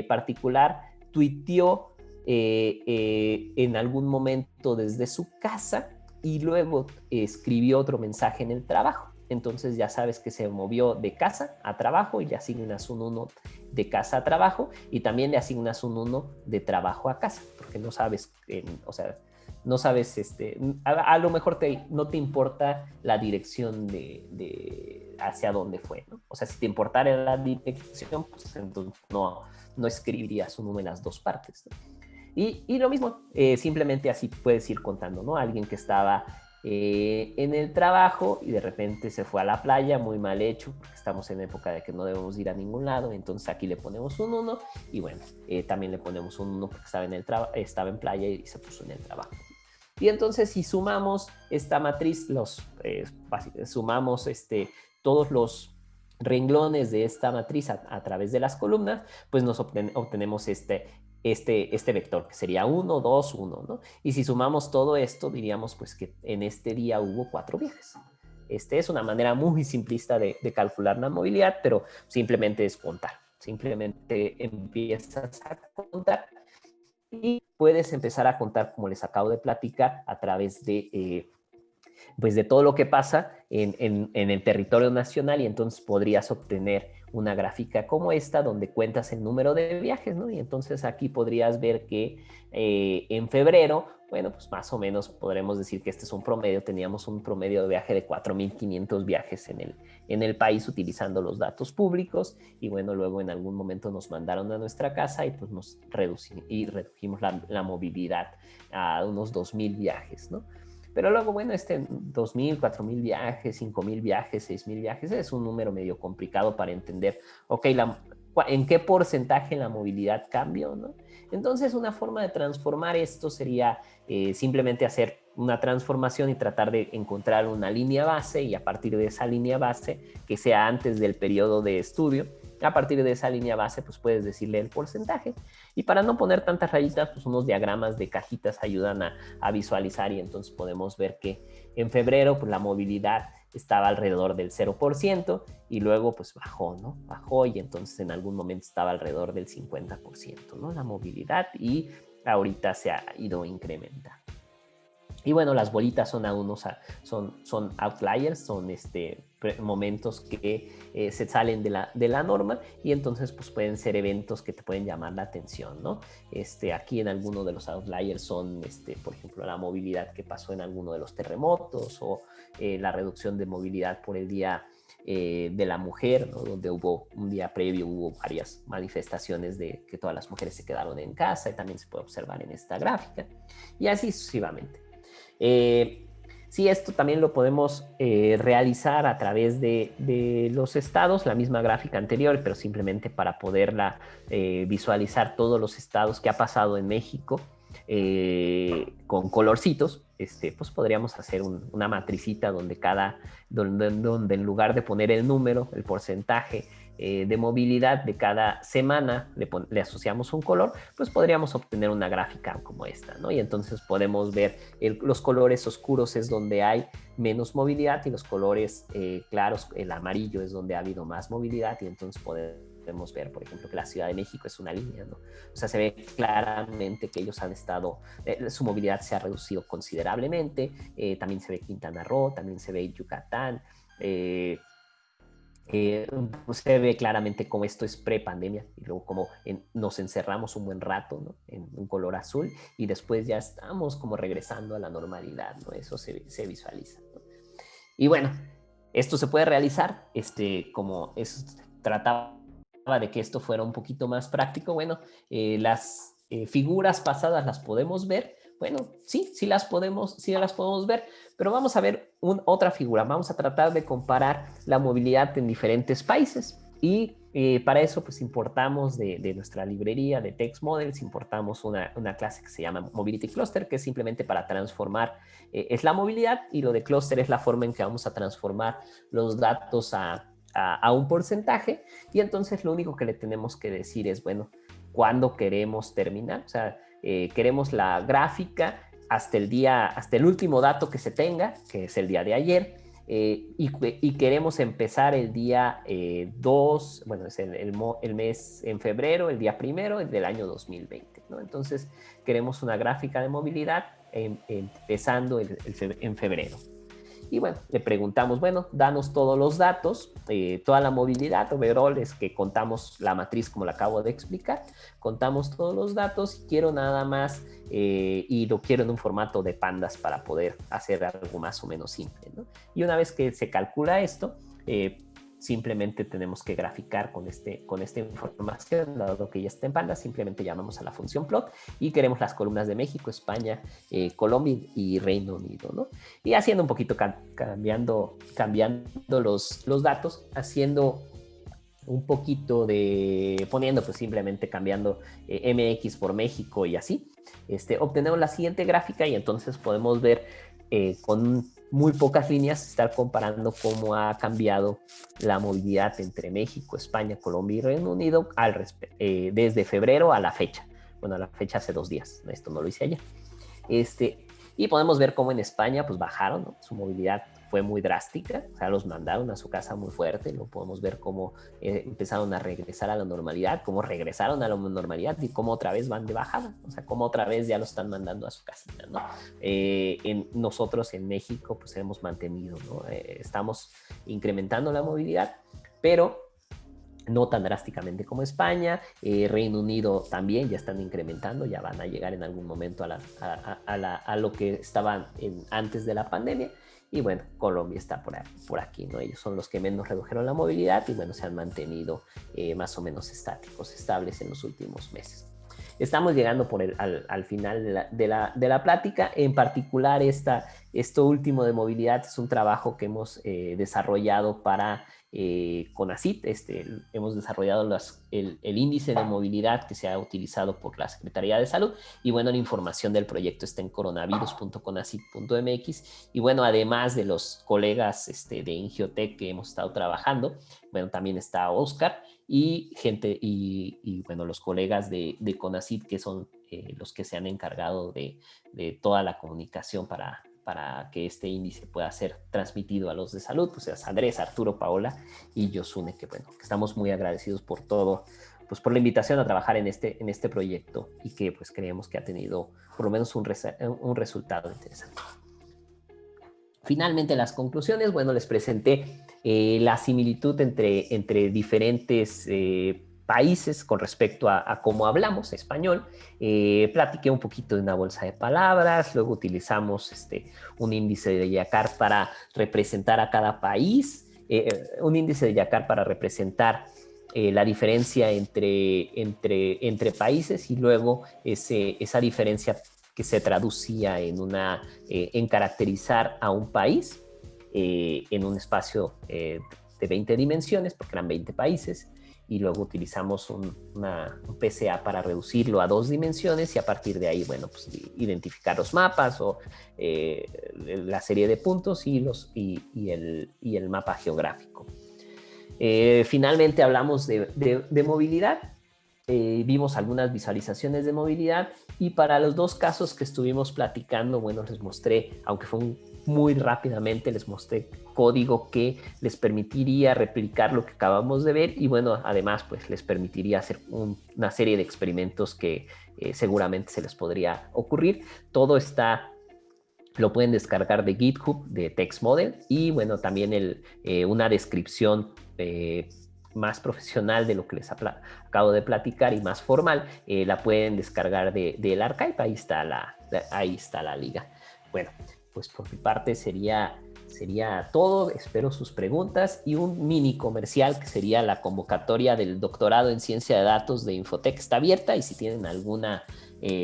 particular tuiteó en algún momento desde su casa, y luego escribió otro mensaje en el trabajo. entonces ya sabes que se movió de casa a trabajo y le asignas un 1 de casa a trabajo y también le asignas un 1 de trabajo a casa, porque no sabes, o sea, no sabes, a lo mejor no te importa la dirección de hacia dónde fue, ¿no? O sea, si te importara la dirección, pues entonces no escribirías un 1 en las dos partes, ¿no? Y lo mismo, simplemente así puedes ir contando, ¿no? Alguien que estaba en el trabajo y de repente se fue a la playa, muy mal hecho, porque estamos en época de que no debemos ir a ningún lado, entonces aquí le ponemos un 1 y bueno, también le ponemos un 1 porque estaba en playa y se puso en el trabajo. Y entonces si sumamos esta matriz, sumamos todos los renglones de esta matriz a través de las columnas, pues nos obtenemos este vector, que sería 1, 2, 1, ¿no? Y si sumamos todo esto, diríamos pues que en este día hubo 4 viajes. Es una manera muy simplista de calcular la movilidad, pero simplemente es contar. Simplemente empiezas a contar y puedes empezar a contar, como les acabo de platicar, a través pues de todo lo que pasa en el territorio nacional y entonces podrías obtener una gráfica como esta donde cuentas el número de viajes, ¿no? Y entonces aquí podrías ver que en febrero, bueno, pues más o menos podremos decir que este es un promedio, teníamos un promedio de viaje de 4.500 viajes en el país utilizando los datos públicos y bueno, luego en algún momento nos mandaron a nuestra casa y pues nos redujimos la movilidad a unos 2.000 viajes, ¿no? Pero luego, bueno, 2.000, 4.000 viajes, 5.000 viajes, 6.000 viajes, es un número medio complicado para entender, ok, ¿en qué porcentaje la movilidad cambió, no? Entonces, una forma de transformar esto sería simplemente hacer una transformación y tratar de encontrar una línea base y a partir de esa línea base, que sea antes del periodo de estudio, a partir de esa línea base, pues puedes decirle el porcentaje. Y para no poner tantas rayitas, pues unos diagramas de cajitas ayudan a visualizar y entonces podemos ver que en febrero pues la movilidad estaba alrededor del 0% y luego pues bajó, ¿no? Bajó y entonces en algún momento estaba alrededor del 50%, ¿no? La movilidad y ahorita se ha ido incrementando. Y bueno, las bolitas son outliers, son momentos que se salen de la norma y entonces pues pueden ser eventos que te pueden llamar la atención, ¿no? Aquí en alguno de los outliers son, por ejemplo, la movilidad que pasó en alguno de los terremotos o la reducción de movilidad por el Día de la Mujer, ¿no? Donde un día previo hubo varias manifestaciones de que todas las mujeres se quedaron en casa y también se puede observar en esta gráfica y así sucesivamente. Sí, esto también lo podemos realizar a través de los estados, la misma gráfica anterior, pero simplemente para poderla visualizar todos los estados que ha pasado en México con colorcitos, pues podríamos hacer una matricita donde en lugar de poner el número, el porcentaje de movilidad de cada semana le asociamos un color, pues podríamos obtener una gráfica como esta, ¿no? Y entonces podemos ver los colores oscuros es donde hay menos movilidad y los colores claros, el amarillo es donde ha habido más movilidad y entonces podemos ver, por ejemplo, que la Ciudad de México es una línea, ¿no? O sea, se ve claramente que ellos han estado, su movilidad se ha reducido considerablemente, también se ve Quintana Roo, también se ve Yucatán, se ve claramente cómo esto es pre-pandemia y luego como nos encerramos un buen rato, ¿no? En un color azul y después ya estamos como regresando a la normalidad, ¿no? Eso se visualiza, ¿no? Y bueno, esto se puede realizar, como trataba de que esto fuera un poquito más práctico, bueno, las figuras pasadas las podemos ver, bueno, sí las podemos ver, pero vamos a ver otra figura, vamos a tratar de comparar la movilidad en diferentes países y para eso pues importamos de nuestra librería de Text Models, importamos una clase que se llama Mobility Cluster, que es simplemente para transformar, es la movilidad y lo de cluster es la forma en que vamos a transformar los datos a un porcentaje y entonces lo único que le tenemos que decir es, bueno, ¿cuándo queremos terminar? O sea, queremos la gráfica hasta el último dato que se tenga, que es el día de ayer, y queremos empezar el día 2, bueno, es el mes en febrero, el día primero del año 2020, ¿no? Entonces, queremos una gráfica de movilidad empezando en febrero. Y bueno, le preguntamos, bueno, danos todos los datos, toda la movilidad, overall, es que contamos la matriz como la acabo de explicar, contamos todos los datos y quiero nada más, y lo quiero en un formato de pandas para poder hacer algo más o menos simple, ¿no? Y una vez que se calcula esto, simplemente tenemos que graficar con esta información, dado que ya está en pandas, simplemente llamamos a la función plot y queremos las columnas de México, España, Colombia y Reino Unido, ¿no? Y haciendo un poquito, cambiando los datos, haciendo un poquito de, poniendo pues simplemente cambiando MX por México y así, obtenemos la siguiente gráfica y entonces podemos ver con muy pocas líneas estar comparando cómo ha cambiado la movilidad entre México, España, Colombia y Reino Unido desde febrero a la fecha. Bueno, a la fecha hace 2 días, esto no lo hice ayer. Y podemos ver cómo en España pues bajaron, ¿no? Su movilidad fue muy drástica, o sea, los mandaron a su casa muy fuerte, lo podemos ver cómo empezaron a regresar a la normalidad, cómo regresaron a la normalidad y cómo otra vez van de bajada, o sea, cómo otra vez ya lo están mandando a su casita, ¿no? Nosotros en México pues hemos mantenido, ¿no? Estamos incrementando la movilidad, pero no tan drásticamente como España. Reino Unido también ya están incrementando, ya van a llegar en algún momento a lo que estaban antes de la pandemia. Y bueno, Colombia está por aquí, ¿no? Ellos son los que menos redujeron la movilidad y bueno, se han mantenido más o menos estables en los últimos meses. Estamos llegando al final de la plática. En particular, esto último de movilidad es un trabajo que hemos desarrollado para CONACYT. Hemos desarrollado el índice de movilidad que se ha utilizado por la Secretaría de Salud. Y bueno, la información del proyecto está en coronavirus.conacyt.mx. Y bueno, además de los colegas de Ingiotec que hemos estado trabajando, bueno, también está Oscar y bueno, los colegas de CONACYT que son los que se han encargado de toda la comunicación para que este índice pueda ser transmitido a los de salud, pues es Andrés, Arturo, Paola y Yosune, que bueno, que estamos muy agradecidos por todo, pues por la invitación a trabajar en este proyecto y que pues creemos que ha tenido por lo menos un resultado interesante. Finalmente, las conclusiones, bueno, les presenté la similitud entre diferentes países con respecto a cómo hablamos español. Platiqué un poquito de una bolsa de palabras, luego utilizamos un índice de Yakar para representar a cada país, un índice de Yakar para representar la diferencia entre países y luego esa diferencia que se traducía en caracterizar a un país en un espacio de 20 dimensiones, porque eran 20 países, y luego utilizamos un PCA para reducirlo a 2 dimensiones y a partir de ahí, bueno, pues identificar los mapas o la serie de puntos y el mapa geográfico. Finalmente hablamos de movilidad. Vimos algunas visualizaciones de movilidad y para los 2 casos que estuvimos platicando, bueno, les mostré, aunque fue muy rápidamente, les mostré código que les permitiría replicar lo que acabamos de ver y bueno, además pues les permitiría hacer una serie de experimentos que seguramente se les podría ocurrir. Todo lo pueden descargar de GitHub, de TextModel y bueno, también una descripción más profesional de lo que les acabo de platicar y más formal, la pueden descargar del archive, ahí está la liga. Bueno, pues por mi parte sería todo, espero sus preguntas y un mini comercial que sería la convocatoria del doctorado en ciencia de datos de Infotec está abierta y si tienen alguna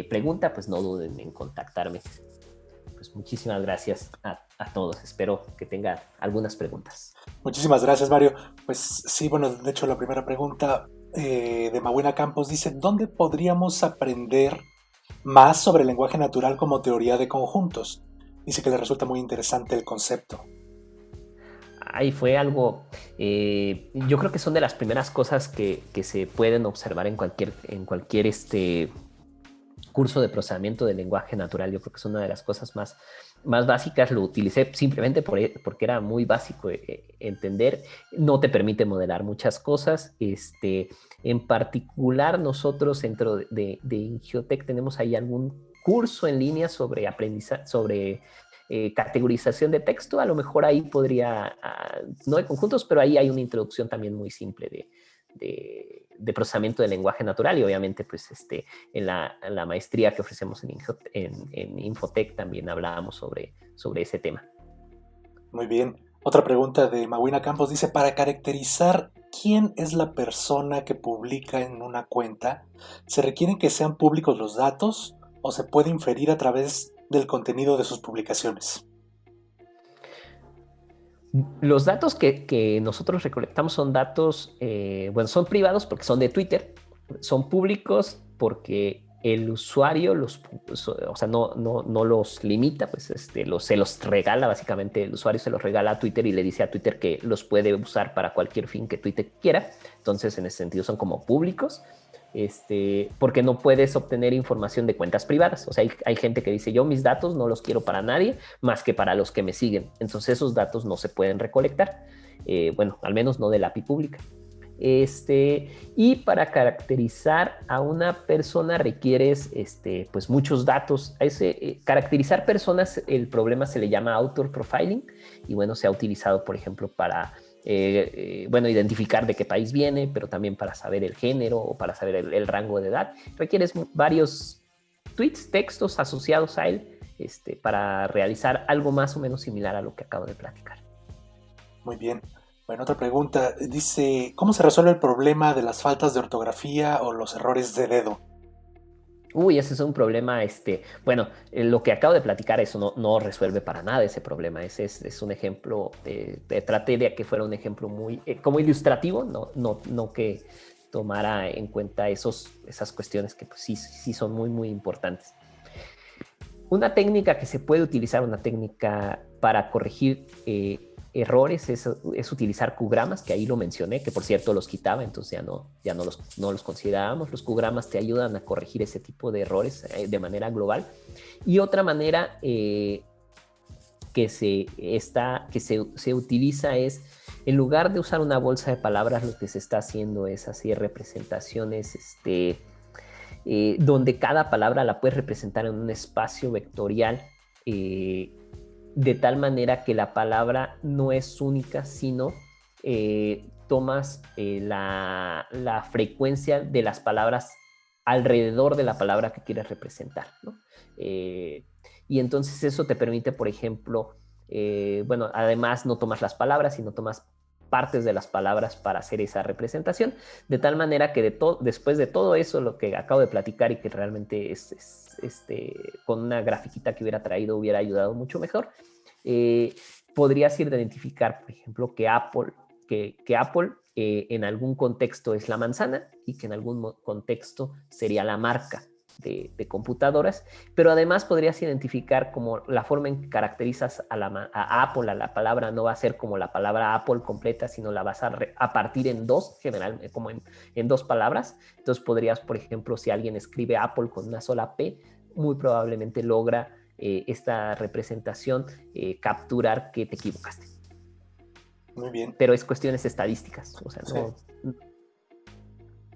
pregunta, pues no duden en contactarme. Pues muchísimas gracias a todos. Espero que tengan algunas preguntas. Muchísimas gracias, Mario. Pues sí, bueno, de hecho la primera pregunta de Mawina Campos dice, ¿dónde podríamos aprender más sobre el lenguaje natural como teoría de conjuntos? Dice que le resulta muy interesante el concepto. Ahí fue algo, yo creo que son de las primeras cosas que se pueden observar en cualquier curso de procesamiento del lenguaje natural. Yo creo que es una de las cosas más básicas. Lo utilicé simplemente porque era muy básico entender. No te permite modelar muchas cosas. En particular, nosotros dentro de Ingiotec tenemos ahí algún curso en línea sobre aprendizaje, sobre categorización de texto, a lo mejor ahí podría, no de conjuntos, pero ahí hay una introducción también muy simple de procesamiento del lenguaje natural y obviamente pues en la maestría que ofrecemos en Infotec también hablábamos sobre ese tema. Muy bien. Otra pregunta de Mawina Campos dice, para caracterizar quién es la persona que publica en una cuenta, ¿se requieren que sean públicos los datos o se puede inferir a través del contenido de sus publicaciones? Los datos que nosotros recolectamos son datos, bueno, son privados porque son de Twitter, son públicos porque el usuario o sea, no los limita, pues se los regala, básicamente el usuario se los regala a Twitter y le dice a Twitter que los puede usar para cualquier fin que Twitter quiera. Entonces, en ese sentido, son como públicos. Porque no puedes obtener información de cuentas privadas. O sea, hay gente que dice, yo mis datos no los quiero para nadie más que para los que me siguen. Entonces esos datos no se pueden recolectar. Bueno, al menos no de la API pública. Y para caracterizar a una persona requieres pues muchos datos. Caracterizar personas, el problema se le llama author profiling y bueno, se ha utilizado, por ejemplo, para bueno, identificar de qué país viene, pero también para saber el género o para saber el rango de edad. Requieres varios tweets, textos asociados a él para realizar algo más o menos similar a lo que acabo de platicar. Muy bien. Bueno, otra pregunta. Dice, ¿cómo se resuelve el problema de las faltas de ortografía o los errores de dedo? Uy, ese es un problema, bueno, lo que acabo de platicar, eso no resuelve para nada ese problema. Ese es un ejemplo, traté de que fuera un ejemplo muy, como ilustrativo, no que tomara en cuenta esas cuestiones que pues, sí son muy, muy importantes. Una técnica que se puede utilizar, una técnica para corregir errores es utilizar QGrammas, que ahí lo mencioné, que por cierto los quitaba, entonces ya no los considerábamos. Los QGrammas te ayudan a corregir ese tipo de errores de manera global. Y otra manera que se utiliza es, en lugar de usar una bolsa de palabras, lo que se está haciendo es hacer representaciones donde cada palabra la puedes representar en un espacio vectorial de tal manera que la palabra no es única, sino tomas la frecuencia de las palabras alrededor de la palabra que quieres representar, ¿no? Y entonces eso te permite, por ejemplo, bueno, además no tomas las palabras, sino tomas partes de las palabras para hacer esa representación, de tal manera que después de todo eso, lo que acabo de platicar y que realmente con una grafiquita que hubiera traído hubiera ayudado mucho mejor, podrías identificar, por ejemplo, que Apple en algún contexto es la manzana y que en algún contexto sería la marca de computadoras, pero además podrías identificar como la forma en que caracterizas a Apple, a la palabra no va a ser como la palabra Apple completa, sino la vas a partir en dos, generalmente como en dos palabras. Entonces podrías, por ejemplo, si alguien escribe Apple con una sola P, muy probablemente logra esta representación capturar que te equivocaste. Muy bien. Pero es cuestiones estadísticas, o sea, no... Sí.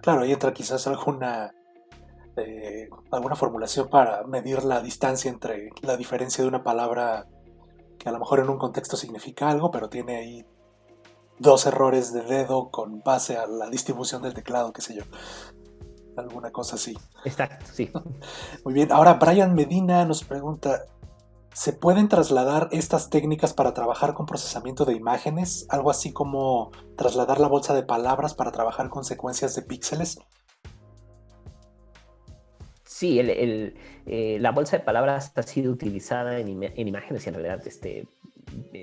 Claro, ahí entra quizás alguna formulación para medir la distancia entre la diferencia de una palabra que a lo mejor en un contexto significa algo, pero tiene ahí dos errores de dedo con base a la distribución del teclado, qué sé yo. Alguna cosa así. Exacto, sí. Muy bien, ahora Brian Medina nos pregunta, ¿se pueden trasladar estas técnicas para trabajar con procesamiento de imágenes? Algo así como trasladar la bolsa de palabras para trabajar con secuencias de píxeles. Sí, la bolsa de palabras ha sido utilizada en imágenes y en realidad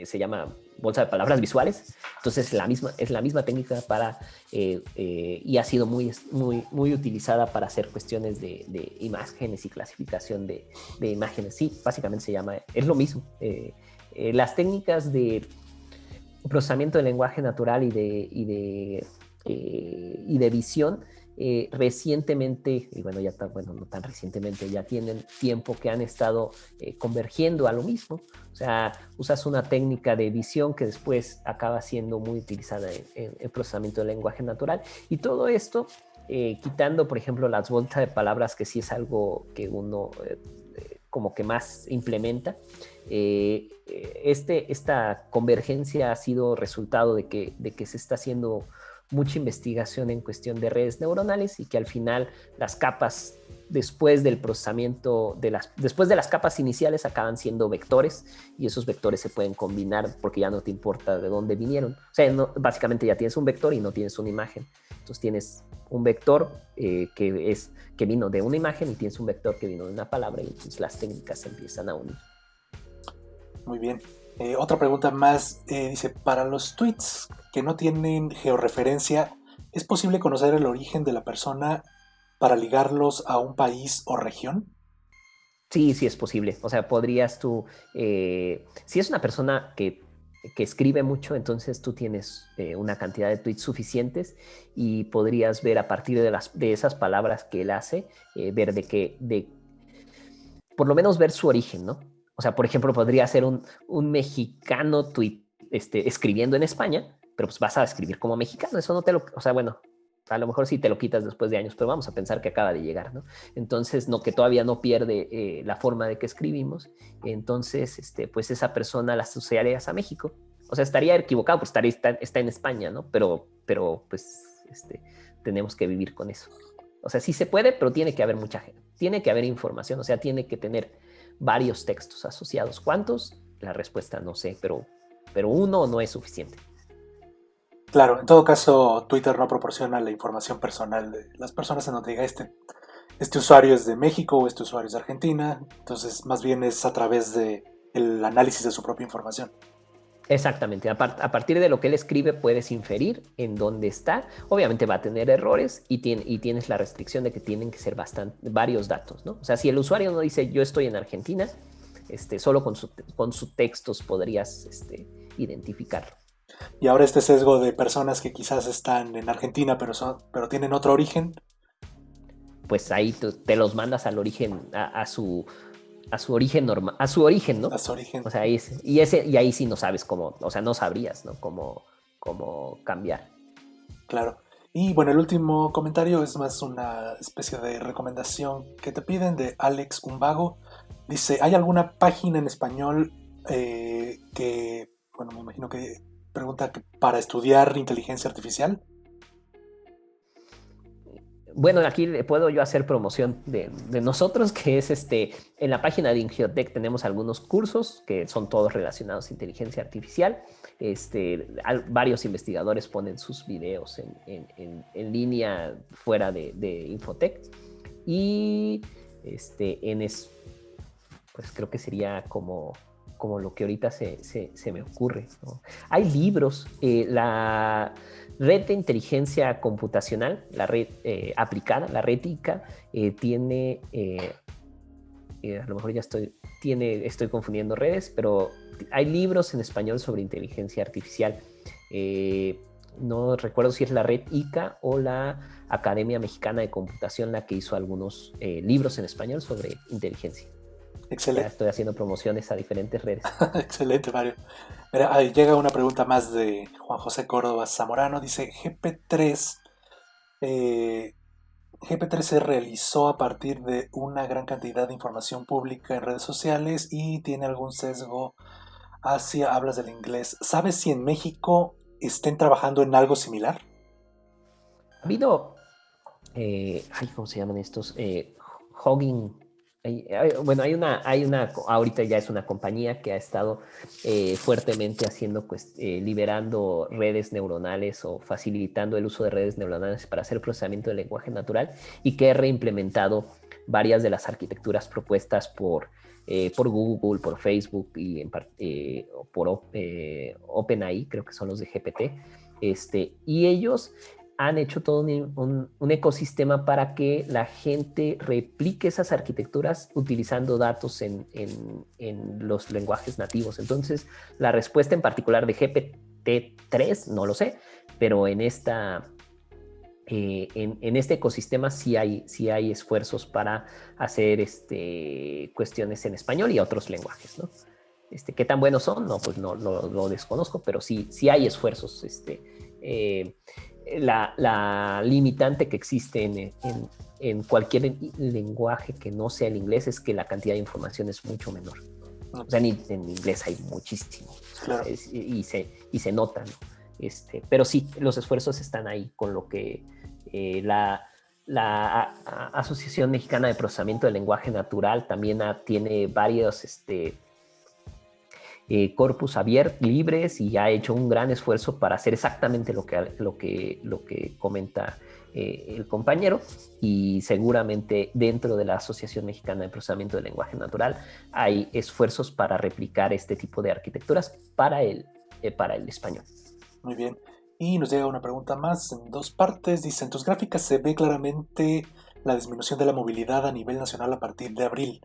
se llama bolsa de palabras visuales. Entonces es la misma técnica y ha sido muy, muy, muy utilizada para hacer cuestiones de imágenes y clasificación de imágenes. Sí, básicamente es lo mismo. Las técnicas de procesamiento del lenguaje natural y de visión recientemente, y bueno, no tan recientemente, ya tienen tiempo que han estado convergiendo a lo mismo. O sea, usas una técnica de visión que después acaba siendo muy utilizada en procesamiento del lenguaje natural. Y todo esto, quitando, por ejemplo, las bolsas de palabras, que sí es algo que uno como que más implementa. Esta convergencia ha sido resultado de que se está haciendo mucha investigación en cuestión de redes neuronales y que al final las capas, después del procesamiento, después de las capas iniciales, acaban siendo vectores, y esos vectores se pueden combinar porque ya no te importa de dónde vinieron. O sea, básicamente ya tienes un vector y no tienes una imagen. Entonces tienes un vector que vino de una imagen y tienes un vector que vino de una palabra, y entonces las técnicas se empiezan a unir. Muy bien. Otra pregunta más. Dice, para los tweets que no tienen georreferencia, ¿es posible conocer el origen de la persona para ligarlos a un país o región? Sí, sí es posible. O sea, podrías tú, si es una persona que escribe mucho, entonces tú tienes una cantidad de tweets suficientes y podrías ver a partir de esas palabras que él hace, ver por lo menos ver su origen, ¿no? O sea, por ejemplo, podría ser un mexicano escribiendo en España, pero pues vas a escribir como mexicano. Eso no te lo, o sea, bueno, a lo mejor sí te lo quitas después de años, pero vamos a pensar que acaba de llegar, ¿no? Entonces, que todavía no pierde la forma de que escribimos. Entonces, pues esa persona la asociarías a México. O sea, estaría equivocado, pues está en España, ¿no? Pero pues, tenemos que vivir con eso. O sea, sí se puede, pero tiene que haber mucha gente. Tiene que haber información, o sea, tiene que tener varios textos asociados. ¿Cuántos? La respuesta no sé, pero uno no es suficiente. Claro, en todo caso, Twitter no proporciona la información personal de las personas en donde diga este usuario es de México o este usuario es de Argentina. Entonces, más bien es a través de el análisis de su propia información. Exactamente. A partir de lo que él escribe puedes inferir en dónde está. Obviamente va a tener errores y tienes la restricción de que tienen que ser varios datos, ¿no? O sea, si el usuario no dice yo estoy en Argentina, solo con sus textos podrías identificarlo. Y ahora este sesgo de personas que quizás están en Argentina pero tienen otro origen. Pues ahí te los mandas al origen, a su origen normal, a su origen, ¿no? A su origen. O sea, y ahí sí no sabes cómo, o sea, no sabrías, ¿no? Cómo cambiar. Claro. Y bueno, el último comentario es más una especie de recomendación que te piden de Alex Umbago. Dice, ¿hay alguna página en español bueno, me imagino que pregunta que para estudiar inteligencia artificial? Bueno, aquí le puedo yo hacer promoción de nosotros, que es en la página de Ingiotech tenemos algunos cursos que son todos relacionados a inteligencia artificial. Varios investigadores ponen sus videos en línea fuera de Infotech. Y pues creo que sería como lo que ahorita se me ocurre, ¿no? Hay libros, la red de inteligencia computacional, la red aplicada, la red ICA, tiene, a lo mejor estoy confundiendo redes, pero hay libros en español sobre inteligencia artificial. No recuerdo si es la red ICA o la Academia Mexicana de Computación la que hizo algunos libros en español sobre inteligencia. Excelente. Ya estoy haciendo promociones a diferentes redes. Excelente, Mario. Mira, ahí llega una pregunta más de Juan José Córdoba Zamorano. Dice, GP3 se realizó a partir de una gran cantidad de información pública en redes sociales y tiene algún sesgo hacia hablas del inglés. ¿Sabes si en México estén trabajando en algo similar? Ha habido, ¿cómo se llaman estos? Hogging. Bueno, ahorita ya es una compañía que ha estado fuertemente haciendo, liberando redes neuronales o facilitando el uso de redes neuronales para hacer procesamiento del lenguaje natural, y que ha reimplementado varias de las arquitecturas propuestas por Google, por Facebook y por OpenAI, creo que son los de GPT. Y ellos han hecho todo un ecosistema para que la gente replique esas arquitecturas utilizando datos en los lenguajes nativos. Entonces, la respuesta en particular de GPT-3, no lo sé, pero en este ecosistema sí hay esfuerzos para hacer cuestiones en español y otros lenguajes, ¿no? ¿Qué tan buenos son? No, pues no lo desconozco, pero sí hay esfuerzos. La limitante que existe en cualquier lenguaje que no sea el inglés es que la cantidad de información es mucho menor. O sea, en inglés hay muchísimo, claro. y se nota, ¿no? Pero sí, los esfuerzos están ahí, con lo que la Asociación Mexicana de Procesamiento del Lenguaje Natural también tiene varios corpus abiertos, libres, y ha hecho un gran esfuerzo para hacer exactamente lo que comenta el compañero, y seguramente dentro de la Asociación Mexicana de Procesamiento del Lenguaje Natural hay esfuerzos para replicar este tipo de arquitecturas para el español. Muy bien. Y nos llega una pregunta más en 2 partes. Dice, en tus gráficas se ve claramente la disminución de la movilidad a nivel nacional a partir de abril,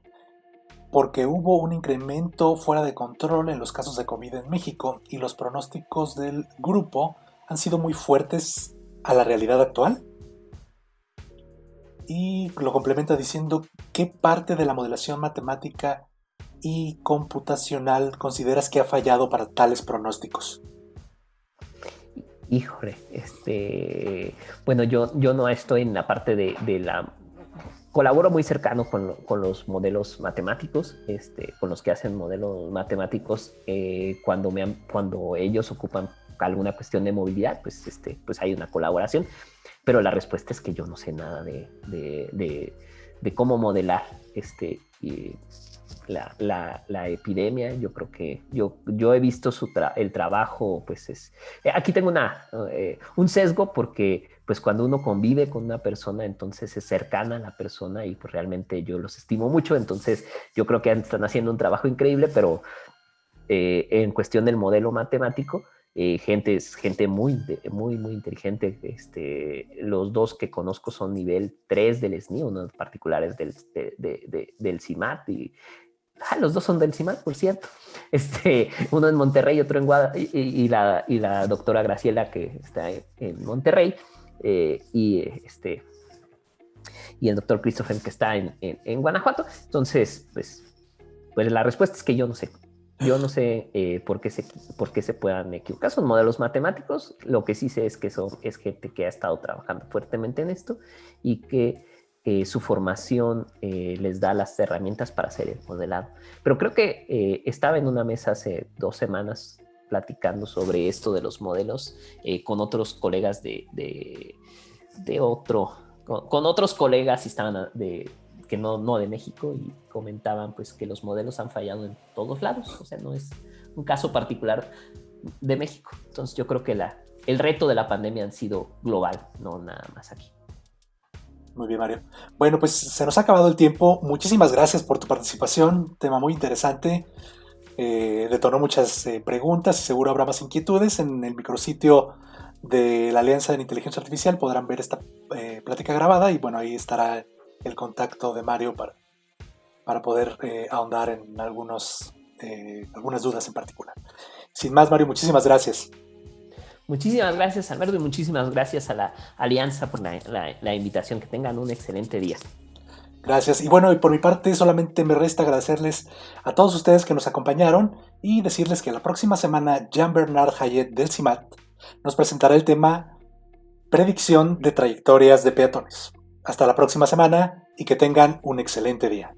porque hubo un incremento fuera de control en los casos de COVID en México y los pronósticos del grupo han sido muy fuertes a la realidad actual. Y lo complementa diciendo, ¿qué parte de la modelación matemática y computacional consideras que ha fallado para tales pronósticos? Híjole, bueno, yo no estoy en la parte de la... Colaboro muy cercano con los modelos matemáticos, con los que hacen modelos matemáticos, cuando ellos ocupan alguna cuestión de movilidad, pues hay una colaboración, pero la respuesta es que yo no sé nada de cómo modelar la epidemia. Yo creo que yo he visto el trabajo, pues aquí tengo un sesgo, porque pues cuando uno convive con una persona, entonces es cercana a la persona, y pues realmente yo los estimo mucho, entonces yo creo que están haciendo un trabajo increíble, pero en cuestión del modelo matemático, gente muy inteligente. Los 2 que conozco son nivel 3 del SNI, uno en particular es del CIMAT, y los 2 son del CIMAT, por cierto. Uno en Monterrey, otro en Guadalajara, y la doctora Graciela, que está en Monterrey, y el doctor Christopher, que está en Guanajuato. Entonces, pues la respuesta es que yo no sé. Yo no sé por qué se puedan equivocar. Son modelos matemáticos. Lo que sí sé es que es gente que ha estado trabajando fuertemente en esto, y que su formación les da las herramientas para hacer el modelado. Pero creo que estaba en una mesa hace 2 semanas platicando sobre esto de los modelos con otros colegas con otros colegas, y estaban que no de México, y comentaban pues que los modelos han fallado en todos lados. O sea, no es un caso particular de México. Entonces yo creo que el reto de la pandemia ha sido global, no nada más aquí. Muy bien, Mario. Bueno, pues se nos ha acabado el tiempo. Muchísimas gracias por tu participación. Tema muy interesante. Detonó muchas preguntas, y seguro habrá más inquietudes. En el micrositio de la Alianza de Inteligencia Artificial podrán ver esta plática grabada, y bueno, ahí estará el contacto de Mario para poder ahondar en algunas dudas en particular. Sin más, Mario, muchísimas gracias. Muchísimas gracias, Alberto, y muchísimas gracias a la Alianza por la invitación. Que tengan un excelente día. Gracias. Y bueno, y por mi parte solamente me resta agradecerles a todos ustedes que nos acompañaron, y decirles que la próxima semana Jean-Bernard Hayet del CIMAT nos presentará el tema predicción de trayectorias de peatones. Hasta la próxima semana, y que tengan un excelente día.